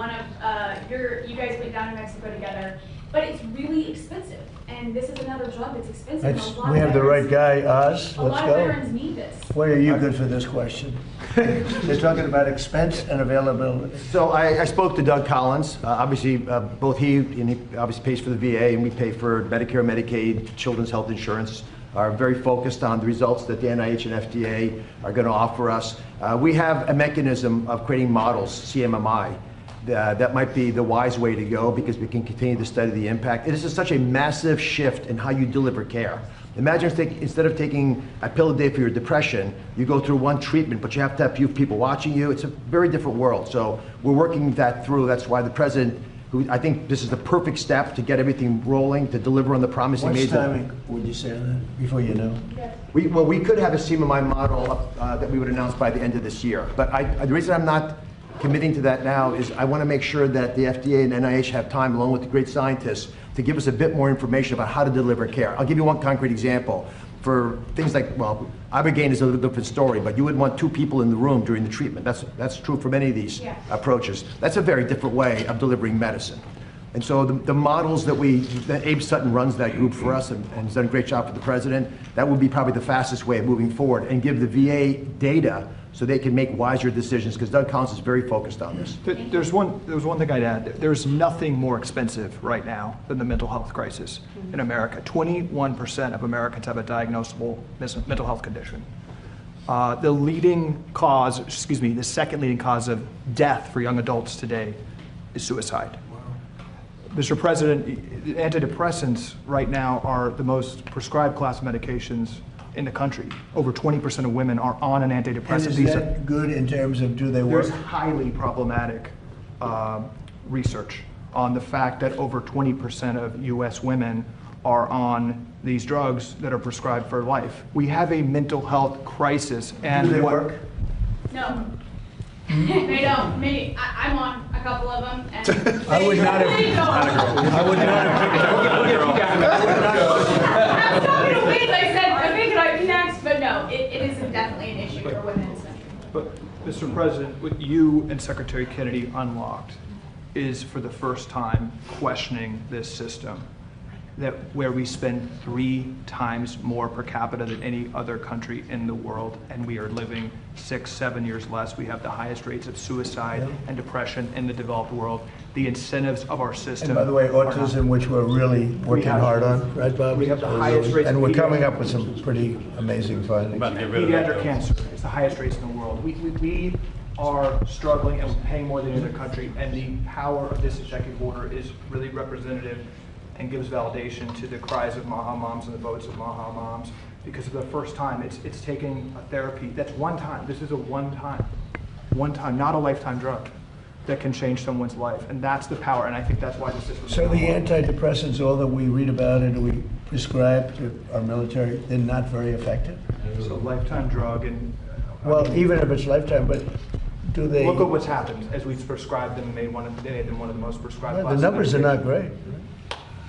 you guys went down to Mexico together, but it's really expensive. And this is another drug that's expensive. We have the right guy, Oz. A Let's lot go. of veterans need this. Why are you good for this question? They're talking about expense and availability. So I spoke to Doug Collins. Obviously, both he obviously pays for the VA, and we pay for Medicare, Medicaid, children's health insurance. Are very focused on the results that the NIH and FDA are going to offer us. We have a mechanism of creating models, CMMI, that might be the wise way to go because we can continue to study the impact. It is just such a massive shift in how you deliver care. Imagine if instead of taking a pill a day for your depression, you go through one treatment, but you have to have few people watching you. It's a very different world. So we're working that through. That's why the president, who I think this is the perfect step to get everything rolling, to deliver on the promise he What's made. timing would you say on that, before you know? We could have a CMMI model that we would announce by the end of this year. But the reason I'm not committing to that now is I want to make sure that the FDA and NIH have time, along with the great scientists, to give us a bit more information about how to deliver care. I'll give you one concrete example. For things like, well, Ibogaine is a little different story, but you would want 2 people in the room during the treatment. That's true for many of these approaches. That's a very different way of delivering medicine. And so the models that Abe Sutton runs that group for us and has done a great job for the president, that would be probably the fastest way of moving forward and give the VA data so they can make wiser decisions, because Doug Collins is very focused on this. There's one thing I'd add. There's nothing more expensive right now than the mental health crisis in America. 21% of Americans have a diagnosable mental health condition. The second leading cause of death for young adults today is suicide. Mr. President, antidepressants right now are the most prescribed class of medications in the country. Over 20% of women are on an antidepressant. And is that good in terms of do they work? There's highly problematic research on the fact that over 20% of U.S. women are on these drugs that are prescribed for life. We have a mental health crisis. And do they work? No. They don't. Maybe I'm on a couple of them. And I would not have. I would not have. I'm not gonna wait. I said I figured I'd be next, but no, it is definitely an issue for women. But Mr. President, what you and Secretary Kennedy unlocked is for the first time questioning this system, that where we spend 3 times more per capita than any other country in the world, and we are living 6-7 years less. We have the highest rates of suicide and depression in the developed world. The incentives of our system. And by the way, autism, which we're really working hard on, right, Bob? We have the highest rates. And we're coming up with some pretty amazing findings. Pediatric cancer is the highest rates in the world. We are struggling and paying more than any other country, and the power of this executive order is really representative and gives validation to the cries of Maha moms and the votes of Maha moms, because for the first time it's taking a therapy that's one time. This is a one time, not a lifetime drug that can change someone's life, and that's the power, and I think that's why the system. So the antidepressants, all that we read about and we prescribe to our military, they're not very effective? It's a lifetime drug, and well, even if it's lifetime, but do they? Look at what's happened as we've prescribed them and made them one of the most prescribed. The numbers are not great.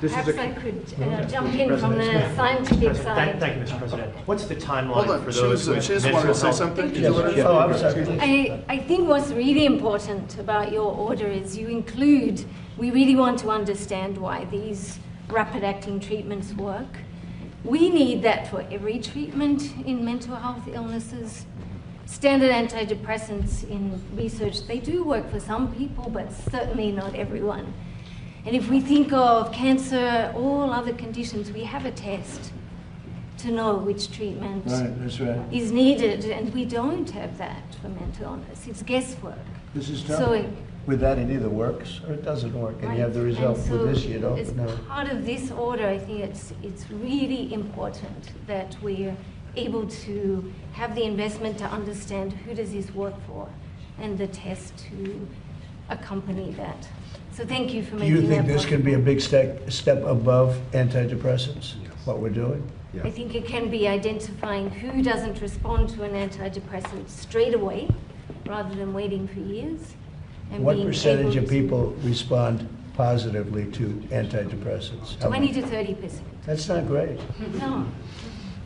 Perhaps I could jump in from the scientific side. Thank you, Mr. President. What's the timeline Hold on, for those with she just mental wanted to say health? something. Oh, I'm sorry. I think what's really important about your order is we really want to understand why these rapid-acting treatments work. We need that for every treatment in mental health illnesses. Standard antidepressants in research, they do work for some people, but certainly not everyone. And if we think of cancer, all other conditions, we have a test to know which treatment is needed, and we don't have that for mental illness. It's guesswork. This is tough. So with that, it either works or it doesn't work, and you have the result. And so with this, you don't as know. part of this order, I think it's really important that we're able to have the investment to understand who does this work for, and the test to accompany that. So thank you for making that. Do you think this possible. can be a big step above antidepressants, what we're doing? I think it can be identifying who doesn't respond to an antidepressant straight away, rather than waiting for years. And What being percentage able of people respond positively to antidepressants? 20 to 30%. That's not great. No.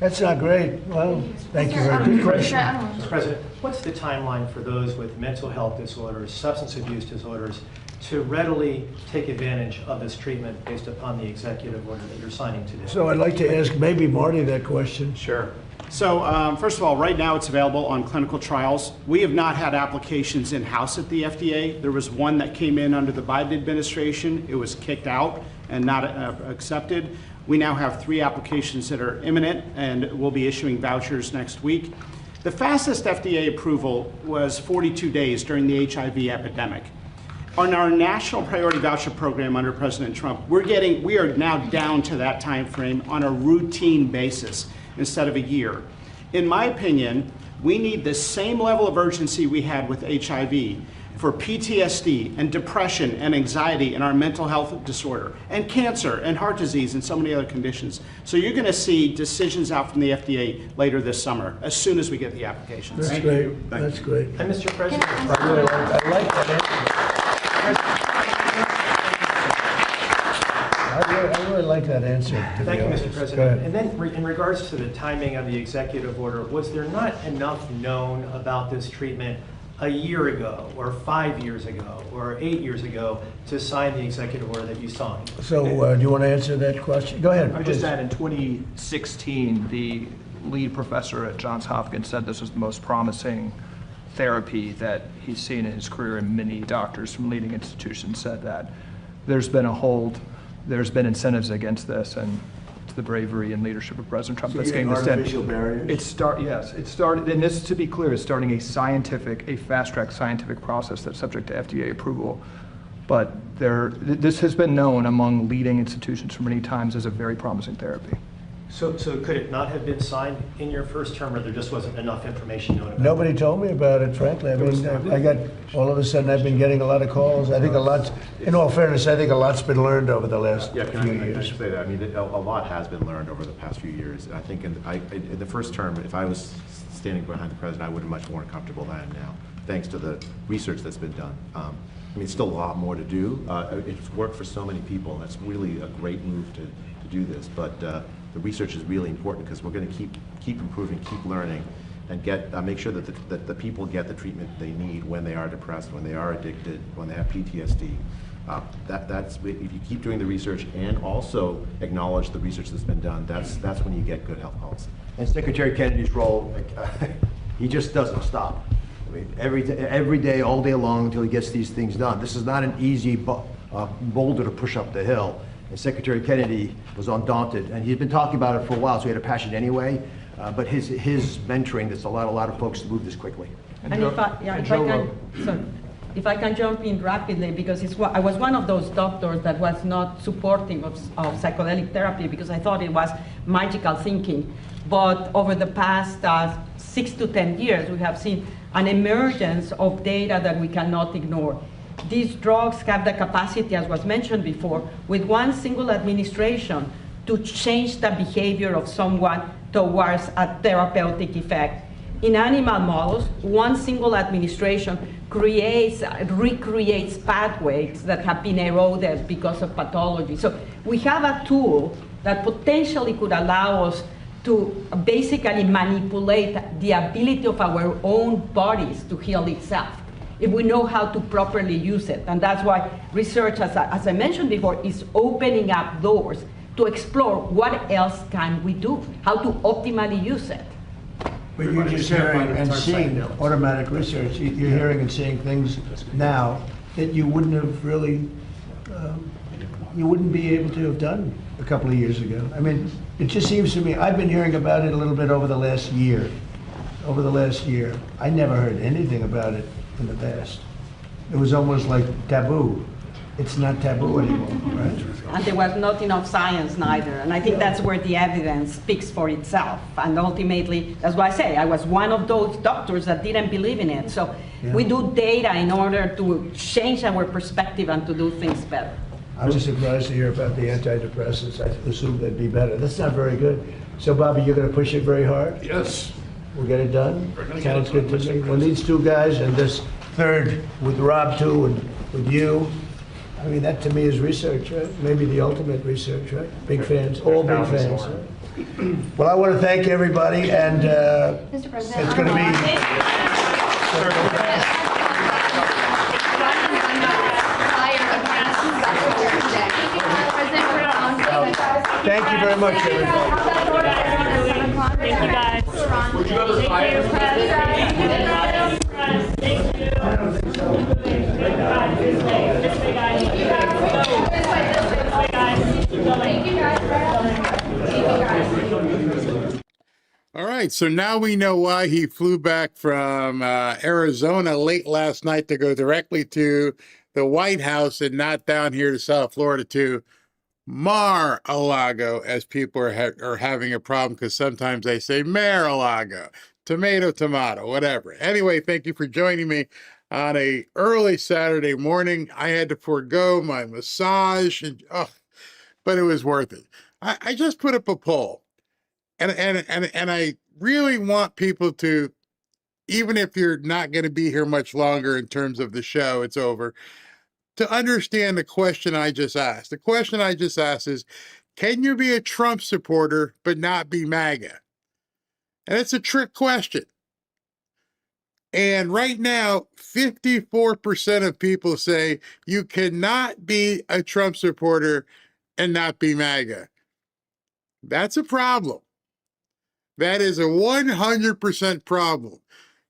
That's not great. Well, thank you very much. Good question. Mr. President, what's the timeline for those with mental health disorders, substance abuse disorders, to readily take advantage of this treatment based upon the executive order that you're signing today? So I'd like to ask maybe Marty that question. Sure. So first of all, right now it's available on clinical trials. We have not had applications in-house at the FDA. There was one that came in under the Biden administration. It was kicked out and not accepted. We now have 3 applications that are imminent, and we'll be issuing vouchers next week. The fastest FDA approval was 42 days during the HIV epidemic. On our national priority voucher program under President Trump, we are now down to that time frame on a routine basis instead of a year. In my opinion, we need the same level of urgency we had with HIV for PTSD and depression and anxiety and our mental health disorder and cancer and heart disease and so many other conditions. So you're going to see decisions out from the FDA later this summer as soon as we get the applications. That's great. That's great. And Mr. President, I like that answer. I really like that answer. Thank you, Mr. Go President. ahead. And then in regards to the timing of the executive order, was there not enough known about this treatment a year ago, or 5 years ago, or 8 years ago to sign the executive order that you signed? So do you want to answer that question? Go ahead. I would just add, in 2016, the lead professor at Johns Hopkins said this was the most promising therapy that he's seen in his career, and many doctors from leading institutions said that. There's been a hold, there's been incentives against this, and it's the bravery and leadership of President Trump So that's you're getting this artificial done. barriers? Yes, it started, and this, to be clear, is starting a fast-track scientific process that's subject to FDA approval. But this has been known among leading institutions for many times as a very promising therapy. So could it not have been signed in your first term, or there just wasn't enough information known about it? Nobody told me about it, frankly. I mean, I got, all of a sudden, I've been getting a lot of calls. I think a lot, in all fairness, I think a lot's been learned over the last few I years. should say that. I mean, a lot has been learned over the past few years. I think in the first term, if I was standing behind the president, I would have much more comfortable than I am now, thanks to the research that's been done. I mean, still a lot more to do. It's worked for so many people. That's really a great move to do this. But the research is really important because we're going to keep improving, keep learning, and make sure that the people get the treatment they need when they are depressed, when they are addicted, when they have PTSD. That's if you keep doing the research and also acknowledge the research that's been done. That's when you get good health policy. And Secretary Kennedy's role, he just doesn't stop. I mean, every day, all day long, until he gets these things done. This is not an easy boulder to push up the hill. And Secretary Kennedy was undaunted, and he's been talking about it for a while, so he had a passion anyway. But his mentoring, that's allowed a lot of folks to move this quickly. And if I can jump in rapidly, because I was one of those doctors that was not supportive of psychedelic therapy because I thought it was magical thinking. But over the past 6 to 10 years, we have seen an emergence of data that we cannot ignore. These drugs have the capacity, as was mentioned before, with one single administration to change the behavior of someone towards a therapeutic effect. In animal models, one single administration recreates pathways that have been eroded because of pathology. So we have a tool that potentially could allow us to basically manipulate the ability of our own bodies to heal itself, if we know how to properly use it. And that's why research, as I mentioned before, is opening up doors to explore what else can we do, how to optimally use it. But you're just hearing and seeing automatic research. You're hearing and seeing things now that you wouldn't have really, you wouldn't be able to have done a couple of years ago. I mean, it just seems to me, I've been hearing about it a little bit over the last year. I never heard anything about it in the past. It was almost like taboo. It's not taboo anymore, right? And there was not enough science neither. And I think that's where the evidence speaks for itself. And ultimately, that's why I say I was one of those doctors that didn't believe in it. So we do data in order to change our perspective and to do things better. I was surprised to hear about the antidepressants. I assumed they'd be better. That's not very good. So Bobby, you're going to push it very hard? Yes. We'll get it done? Sounds good to me. Well, these two guys and this third with Rob too and with you, I mean, that to me is research, right? Maybe the ultimate research, right? Big fans, all big fans. Right? Well, I want to thank everybody, and Mr. President, it's going to be... Thank you very much, everybody. Thank you, guys. Would you ever fire the president? Thank you. All right, so now we know why he flew back from Arizona late last night to go directly to the White House and not down here to South Florida to Mar-a-Lago, as people are having a problem because sometimes they say Mar-a-Lago, tomato, tomato, whatever. Anyway, thank you for joining me on a early Saturday morning. I had to forego my massage, but it was worth it. I just put up a poll, and I really want people to, even if you're not going to be here much longer in terms of the show, it's over, to understand the question I just asked. The question I just asked is, can you be a Trump supporter but not be MAGA? And it's a trick question. And right now, 54% of people say you cannot be a Trump supporter and not be MAGA. That's a problem. That is a 100% problem.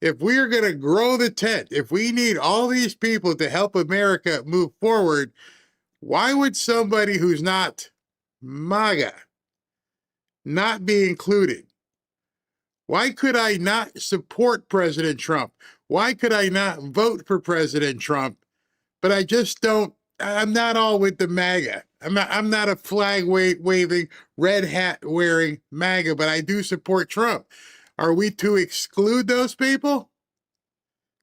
If we are going to grow the tent, if we need all these people to help America move forward, why would somebody who's not MAGA not be included? Why could I not support President Trump? Why could I not vote for President Trump? But I just don't, I'm not all with the MAGA. I'm not a flag waving, red hat wearing MAGA, but I do support Trump. Are we to exclude those people?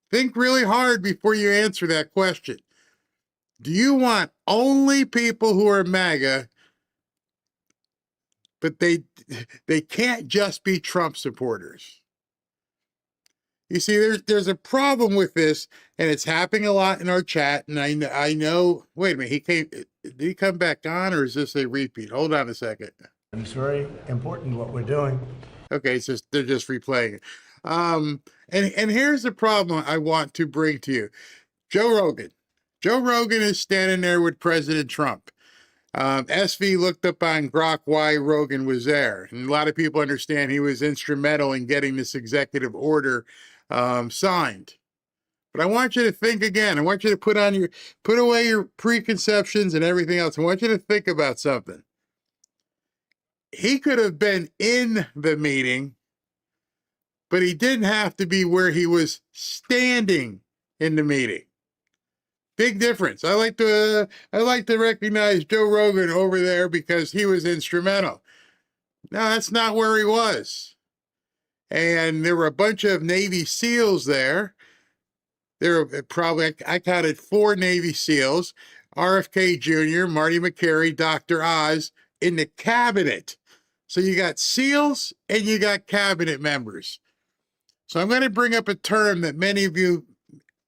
Think really hard before you answer that question. Do you want only people who are MAGA, but they can't just be Trump supporters? You see, there's a problem with this, and it's happening a lot in our chat. And I know. Wait a minute, did he come back on, or is this a repeat? Hold on a second. It's very important what we're doing. Okay, it's just they're just replaying it. And here's the problem I want to bring to you. Joe Rogan. Joe Rogan is standing there with President Trump. SV looked up on Grok why Rogan was there. And a lot of people understand he was instrumental in getting this executive order signed. But I want you to think again. I want you to put away your preconceptions and everything else. I want you to think about something. He could have been in the meeting, but he didn't have to be where he was standing in the meeting. Big difference. I like to recognize Joe Rogan over there because he was instrumental. No, that's not where he was. And there were a bunch of Navy SEALs there. There were probably, I counted 4 Navy SEALs, RFK Jr., Marty McCary, Dr. Oz, in the cabinet. So you got SEALs and you got cabinet members. So I'm going to bring up a term that many of you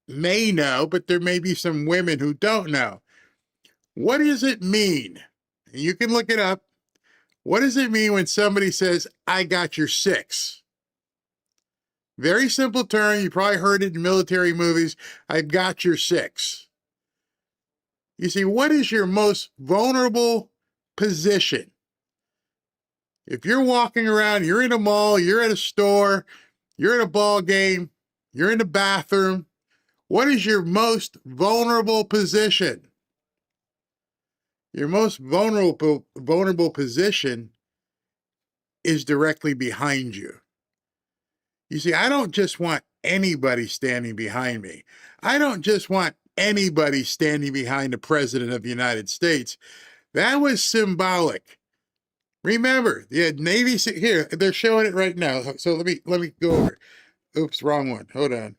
may know, but there may be some women who don't know. What does it mean? You can look it up. What does it mean when somebody says, I got your 6? Very simple term. You probably heard it in military movies. I've got your 6. You see, what is your most vulnerable position? If you're walking around, you're in a mall, you're at a store, you're at a ball game, you're in the bathroom, what is your most vulnerable position? Your most vulnerable position is directly behind you. You see, I don't just want anybody standing behind me. I don't just want anybody standing behind the President of the United States. That was symbolic. Remember, the Navy, here, they're showing it right now. So let me go over. Oops, wrong one. Hold on.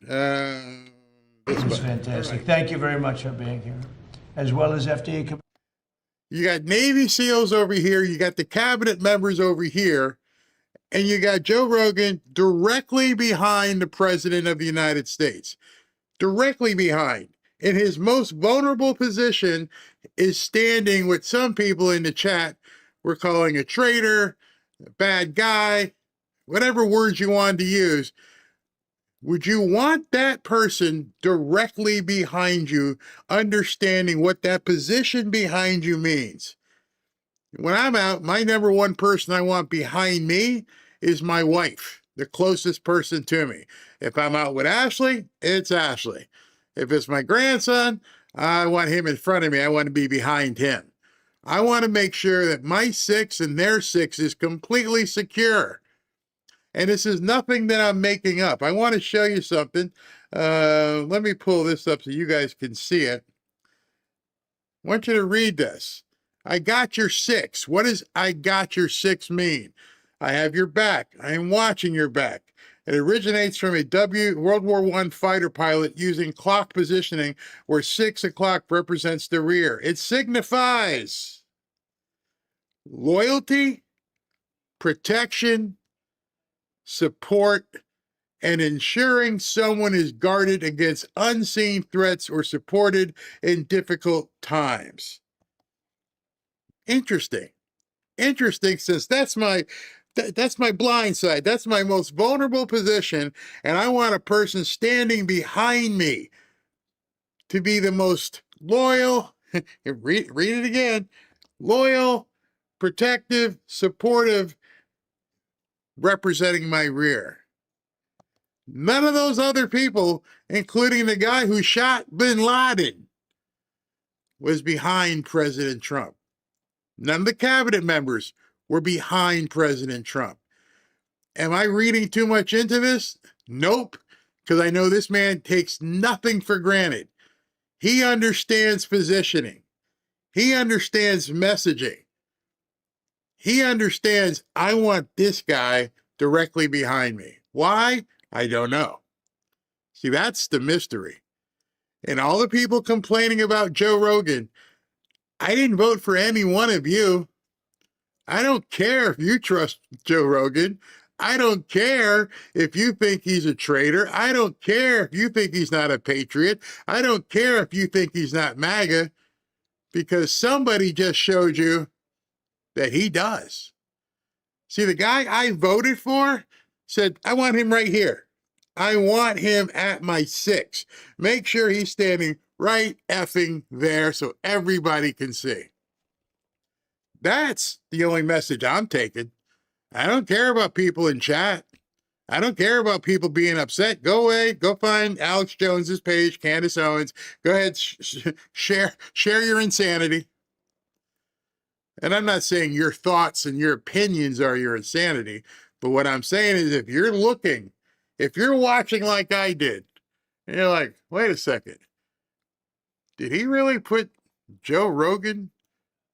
This is fantastic. Right. Thank you very much for being here, as well as FDA. You got Navy SEALs over here. You got the cabinet members over here. And you got Joe Rogan directly behind the President of the United States. Directly behind. In his most vulnerable position is standing with some people in the chat we're calling a traitor, a bad guy, whatever words you want to use. Would you want that person directly behind you, understanding what that position behind you means? When I'm out, my number one person I want behind me is my wife, the closest person to me. If I'm out with Ashley, it's Ashley. If it's my grandson, I want him in front of me. I want to be behind him. I want to make sure that my 6 and their 6 is completely secure. And this is nothing that I'm making up. I want to show you something. Let me pull this up so you guys can see it. I want you to read this. I got your six. What does I got your six mean? I have your back. I am watching your back. It originates from a World War I fighter pilot using clock positioning where 6 o'clock represents the rear. It signifies loyalty, protection, support, and ensuring someone is guarded against unseen threats or supported in difficult times. Interesting. Interesting, since that's my blind side. That's my most vulnerable position, and I want a person standing behind me to be the most loyal, read it again, loyal, protective, supportive, representing my rear. None of those other people, including the guy who shot bin Laden, was behind President Trump. None of the cabinet members were behind President Trump. Am I reading too much into this? Nope, because I know this man takes nothing for granted. He understands positioning. He understands messaging. He understands, I want this guy directly behind me. Why? I don't know. See, that's the mystery. And all the people complaining about Joe Rogan, I didn't vote for any one of you. I don't care if you trust Joe Rogan. I don't care if you think he's a traitor. I don't care if you think he's not a patriot. I don't care if you think he's not MAGA, because somebody just showed you that he does. See, the guy I voted for said, I want him right here. I want him at my 6. Make sure he's standing right effing there so everybody can see. That's the only message I'm taking. I don't care about people in chat. I don't care about people being upset. Go away. Go find Alex Jones's page, Candace Owens. Go ahead, share your insanity. And I'm not saying your thoughts and your opinions are your insanity, but what I'm saying is if you're watching like I did, and you're like, wait a second, did he really put Joe Rogan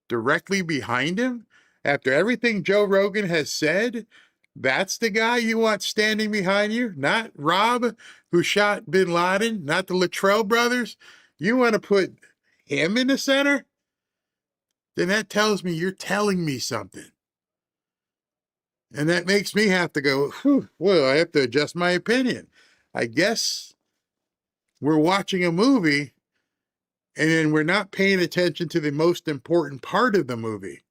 directly behind him? After everything Joe Rogan has said, that's the guy you want standing behind you? Not Rob, who shot bin Laden, not the Luttrell brothers? You want to put him in the center? Then that tells me you're telling me something. And that makes me have to go, well, I have to adjust my opinion. I guess we're watching a movie and then we're not paying attention to the most important part of the movie.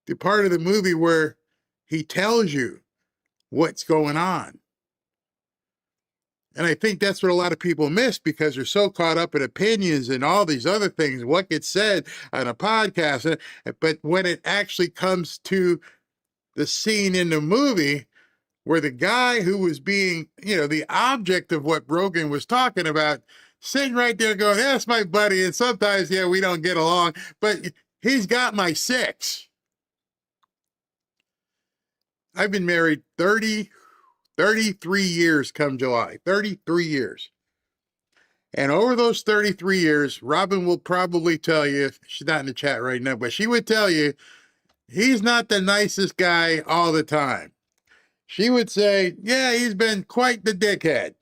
The part of the movie where he tells you what's going on. And I think that's what a lot of people miss because they're so caught up in opinions and all these other things, what gets said on a podcast. But when it actually comes to the scene in the movie where the guy who was being, the object of what Rogan was talking about, sitting right there going, that's my buddy. And sometimes, we don't get along, but he's got my 6. I've been married 33 years come July, 33 years. And over those 33 years, Robin will probably tell you, she's not in the chat right now, but she would tell you, he's not the nicest guy all the time. She would say, yeah, he's been quite the dickhead.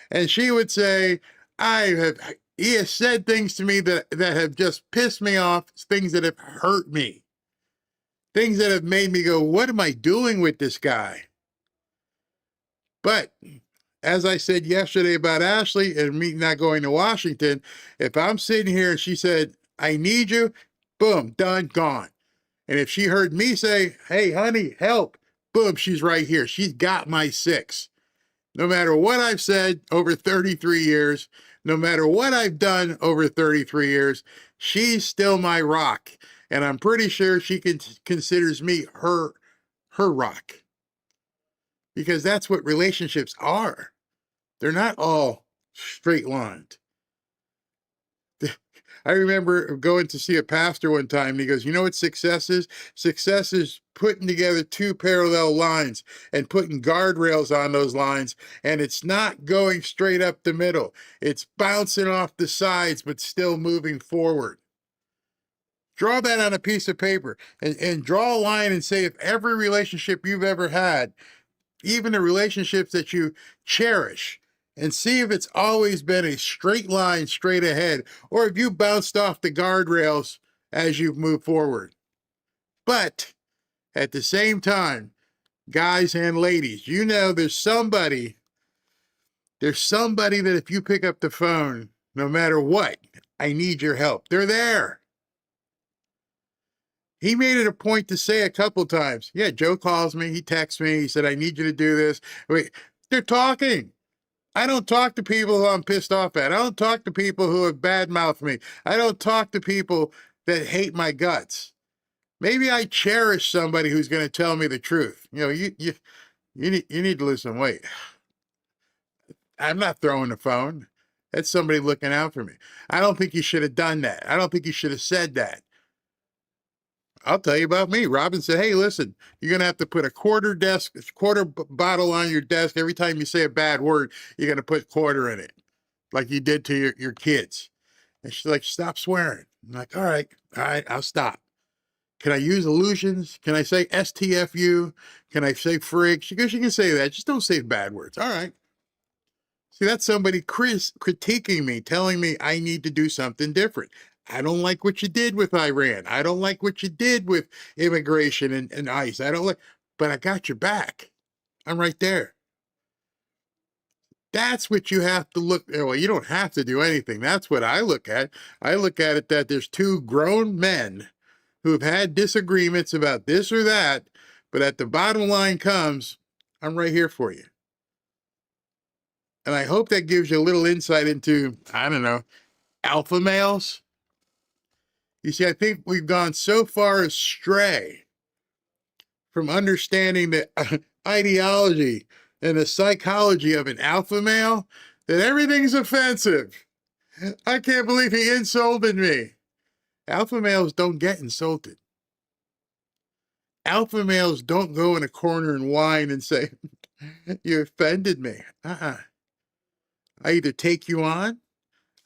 And she would say, he has said things to me that have just pissed me off, things that have hurt me. Things that have made me go, what am I doing with this guy? But as I said yesterday about Ashley and me not going to Washington, if I'm sitting here and she said, I need you, boom, done, gone. And if she heard me say, hey, honey, help, boom, she's right here. She's got my 6. No matter what I've said over 33 years, no matter what I've done over 33 years, she's still my rock. And I'm pretty sure she considers me her rock. Because that's what relationships are. They're not all straight lined. I remember going to see a pastor one time, and he goes, you know what success is? Success is putting together two parallel lines and putting guardrails on those lines, and it's not going straight up the middle. It's bouncing off the sides, but still moving forward. Draw that on a piece of paper and draw a line and say if every relationship you've ever had, even the relationships that you cherish, and see if it's always been a straight line straight ahead, or if you bounced off the guardrails as you've moved forward. But at the same time, guys and ladies, you know there's somebody that if you pick up the phone, no matter what, I need your help. They're there. He made it a point to say a couple times, yeah, Joe calls me, he texts me, he said, I need you to do this. Wait, they're talking. I don't talk to people who I'm pissed off at. I don't talk to people who have badmouthed me. I don't talk to people that hate my guts. Maybe I cherish somebody who's going to tell me the truth. You know, you need to listen. Wait, I'm not throwing the phone. That's somebody looking out for me. I don't think you should have done that. I don't think you should have said that. I'll tell you about me. Robin said, hey, listen, you're going to have to put a quarter bottle on your desk. Every time you say a bad word, you're going to put quarter in it, like you did to your kids. And she's like, stop swearing. I'm like, all right, I'll stop. Can I use illusions? Can I say STFU? Can I say frig? She goes, you can say that. Just don't say bad words. All right. See, that's somebody critiquing me, telling me I need to do something different. I don't like what you did with Iran. I don't like what you did with immigration and ICE. I don't like, but I got your back. I'm right there. That's what you have to look. Well, you don't have to do anything. That's what I look at. I look at it that there's two grown men who have had disagreements about this or that, but at the bottom line comes, I'm right here for you. And I hope that gives you a little insight into, I don't know, alpha males. You see, I think we've gone so far astray from understanding the ideology and the psychology of an alpha male that everything's offensive. I can't believe he insulted me. Alpha males don't get insulted. Alpha males don't go in a corner and whine and say, you offended me. I either take you on,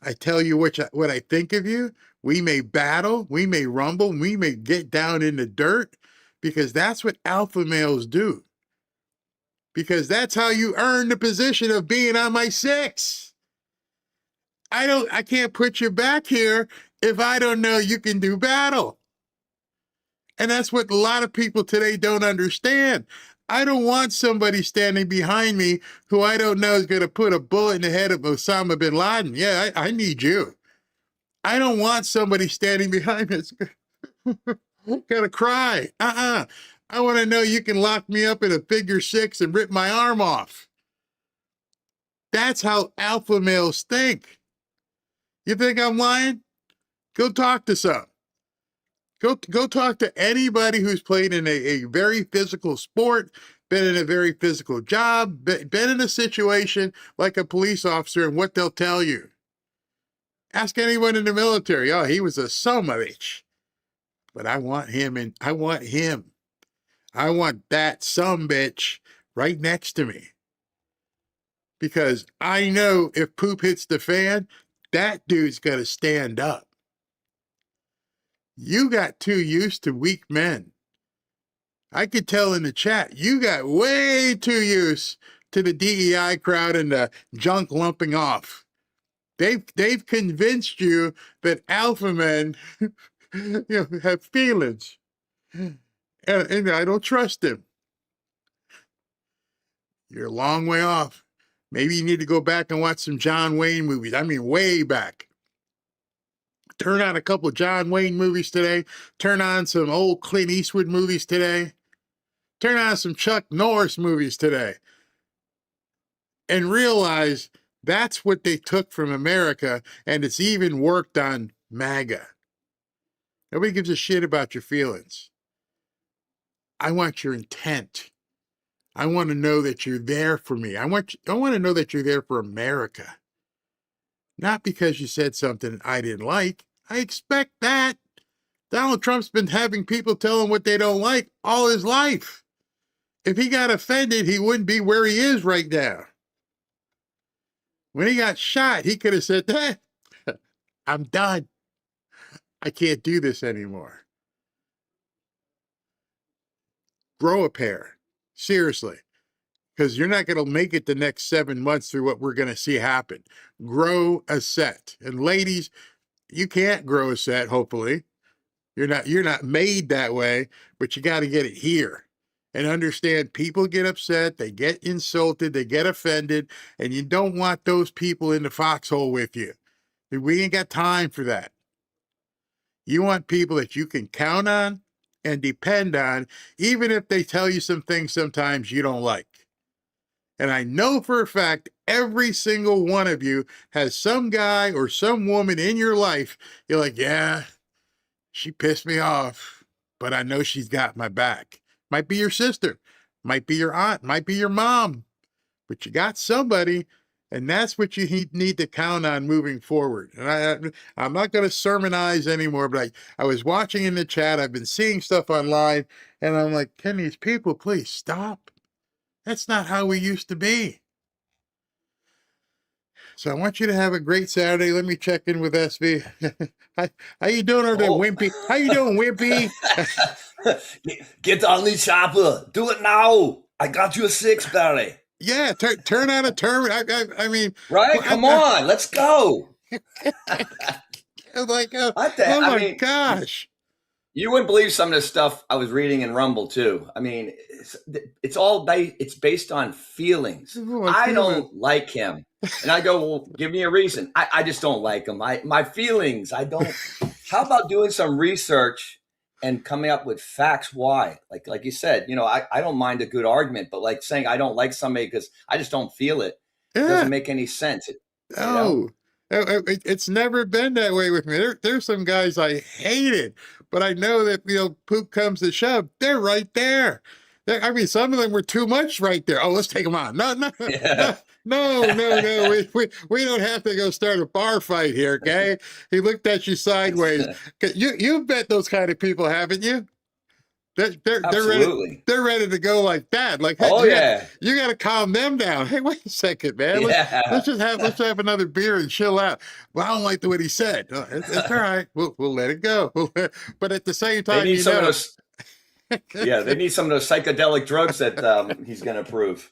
I tell you what I think of you. We may battle, we may rumble, we may get down in the dirt, because that's what alpha males do. Because that's how you earn the position of being on my six. I can't put you back here if I don't know you can do battle. And that's what a lot of people today don't understand. I don't want somebody standing behind me who I don't know is going to put a bullet in the head of Osama bin Laden. Yeah, I need you. I don't want somebody standing behind me that's going to cry. I want to know you can lock me up in a figure six and rip my arm off. That's how alpha males think. You think I'm lying? Go talk to some. Go talk to anybody who's played in a very physical sport, been in a very physical job, been in a situation like a police officer, and what they'll tell you. Ask anyone in the military. Oh, he was a son of a bitch. But I want him, and I want him. I want that son bitch right next to me. Because I know if poop hits the fan, that dude's got to stand up. You got too used to weak men. I could tell in the chat, you got way too used to the DEI crowd and the junk lumping off. They've convinced you that alpha men have feelings. And I don't trust them. You're a long way off. Maybe you need to go back and watch some John Wayne movies. I mean, way back. Turn on a couple of John Wayne movies today. Turn on some old Clint Eastwood movies today. Turn on some Chuck Norris movies today. And realize that's what they took from America, and it's even worked on MAGA. Nobody gives a shit about your feelings. I want your intent. I want to know that you're there for me. I want to know that you're there for America. Not because you said something I didn't like. I expect that. Donald Trump's been having people tell him what they don't like all his life. If he got offended, he wouldn't be where he is right now. When he got shot, he could have said, I'm done. I can't do this anymore. Grow a pair. Seriously. Because you're not going to make it the next 7 months through what we're going to see happen. Grow a set. And ladies, you can't grow a set, hopefully. You're not made that way, but you got to get it here. And understand people get upset, they get insulted, they get offended, and you don't want those people in the foxhole with you. We ain't got time for that. You want people that you can count on and depend on, even if they tell you some things sometimes you don't like. And I know for a fact, every single one of you has some guy or some woman in your life, you're like, yeah, she pissed me off, but I know she's got my back. Might be your sister, might be your aunt, might be your mom, but you got somebody, and that's what you need to count on moving forward. And I'm not going to sermonize anymore, but I was watching in the chat, I've been seeing stuff online, and I'm like, can these people please stop? That's not how we used to be. So I want you to have a great Saturday. Let me check in with SB. How you doing over there, Wimpy? How you doing, Wimpy? Get on the chopper. Do it now. I got you a 6, Barry. Yeah, turn on a turn. I mean, right? Come on, let's go. Like, oh my gosh. You wouldn't believe some of the stuff I was reading in Rumble too. I mean, it's based on feelings. I don't like him, and I go, well, give me a reason. I just don't like him. My feelings. I don't. How about doing some research and coming up with facts why? Like you said, I don't mind a good argument, but like saying I don't like somebody because I just don't feel it doesn't make any sense. It's never been that way with me. There's some guys I hated, but I know that, poop comes to shove, they're right there. I mean, some of them were too much right there. Oh, let's take them on. No. We don't have to go start a bar fight here, okay? He looked at you sideways. You've met those kind of people, haven't you? Absolutely. They're ready to go like that. Like, hey, you got to calm them down. Hey, wait a second, man. Let's have another beer and chill out. Well, I don't like what he said. It's all right. We'll let it go. But at the same time, they need some of those. Yeah, they need some of those psychedelic drugs that he's going to approve.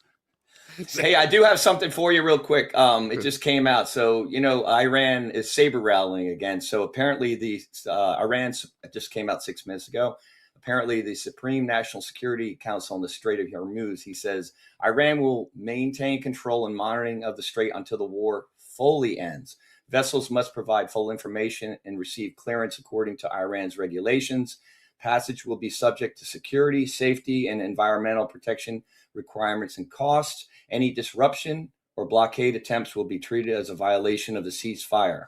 Hey, I do have something for you real quick. It just came out. So, Iran is saber rattling again. So apparently Iran just came out 6 minutes ago. Apparently, the Supreme National Security Council on the Strait of Hormuz, he says, Iran will maintain control and monitoring of the strait until the war fully ends. Vessels must provide full information and receive clearance according to Iran's regulations. Passage will be subject to security, safety, and environmental protection requirements and costs. Any disruption or blockade attempts will be treated as a violation of the ceasefire.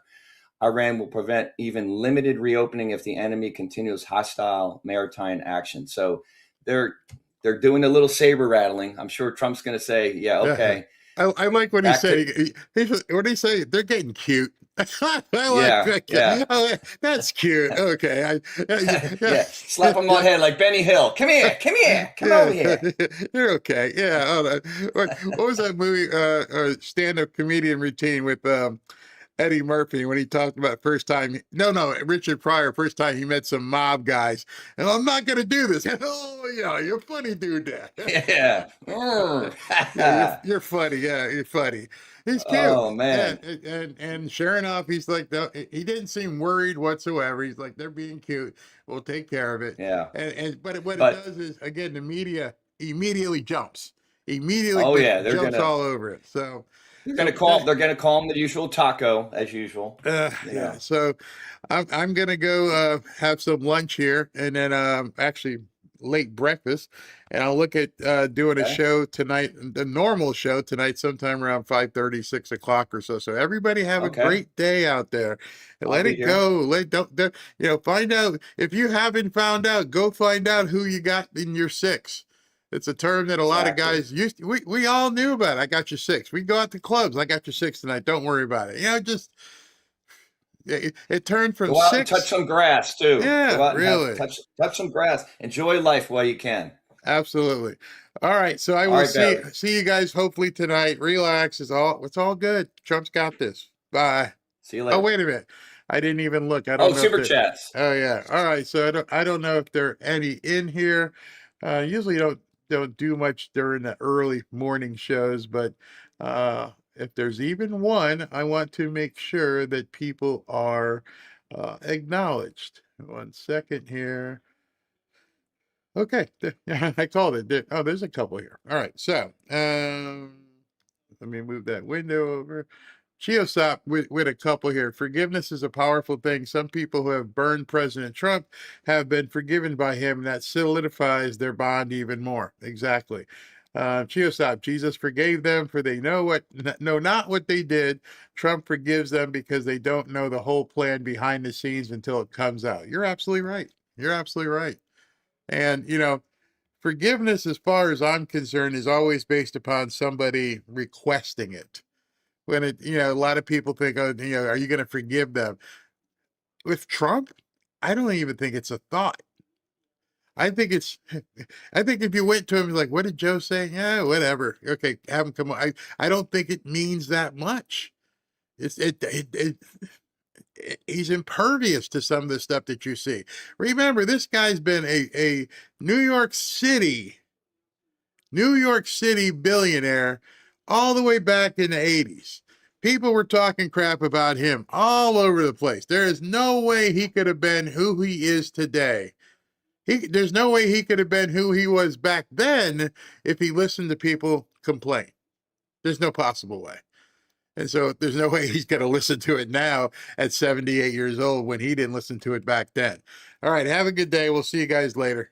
Iran will prevent even limited reopening if the enemy continues hostile maritime action. So they're doing a little saber rattling. I'm sure Trump's going to say, yeah, okay. I like what he said. What did he say? They're getting cute. I like that. Yeah. Oh, that's cute. Okay. Slap him on the head like Benny Hill. Come here. Come over here. You're okay. Yeah. What was that movie? Stand-up comedian routine with Eddie Murphy when he talked about Richard Pryor, first time he met some mob guys. And I'm not going to do this. Oh, yeah, you're funny, dude. Yeah. You're funny. Yeah, you're funny. He's cute. Oh, man. And sure enough, he's like, he didn't seem worried whatsoever. He's like, they're being cute. We'll take care of it. Yeah. But what it does is, again, the media immediately jumps. Jumps all over it. So they're going to call him the usual taco as usual. Yeah. So I'm going to go have some lunch here and then actually late breakfast. And I'll look at doing a show tonight, the normal show tonight, sometime around 5:30, 6 o'clock or so. So everybody have a great day out there. And let it go. Find out. If you haven't found out, go find out who you got in your 6. It's a term that a lot of guys used to, we all knew about. I got your 6. We go out to clubs. I got your 6 tonight. Don't worry about it. Just It turned from Go out 6. and touch some grass too. Yeah, Go out and really. touch some grass. Enjoy life while you can. Absolutely. All right. So I All will right, Barry. see you guys hopefully tonight. Relax. It's all good. Trump's got this. Bye. See you later. Oh, wait a minute. I didn't even look. I don't know. Super chats. Oh yeah. All right. So I don't know if there are any in here. Usually don't do much during the early morning shows, but if there's even one, I want to make sure that people are acknowledged. 1 second here. Okay, I called it. Oh, there's a couple here. All right, so let me move that window over. Chiosop with a couple here. Forgiveness is a powerful thing. Some people who have burned President Trump have been forgiven by him, and that solidifies their bond even more. Exactly. Chiosop, Jesus forgave them, for they know not what they did. Trump forgives them because they don't know the whole plan behind the scenes until it comes out. You're absolutely right. You're absolutely right. And, forgiveness, as far as I'm concerned, is always based upon somebody requesting it. When a lot of people think, oh, are you going to forgive them? With Trump, I don't even think it's a thought. I think if you went to him, like, what did Joe say? Yeah, whatever. Okay, have him come on. I don't think it means that much. He's impervious to some of the stuff that you see. Remember, this guy's been a New York City billionaire all the way back in the 80s. People were talking crap about him all over the place. There is no way he could have been who he is today. There's no way he could have been who he was back then if he listened to people complain. There's no possible way. And so there's no way he's going to listen to it now at 78 years old when he didn't listen to it back then. All right, have a good day. We'll see you guys later.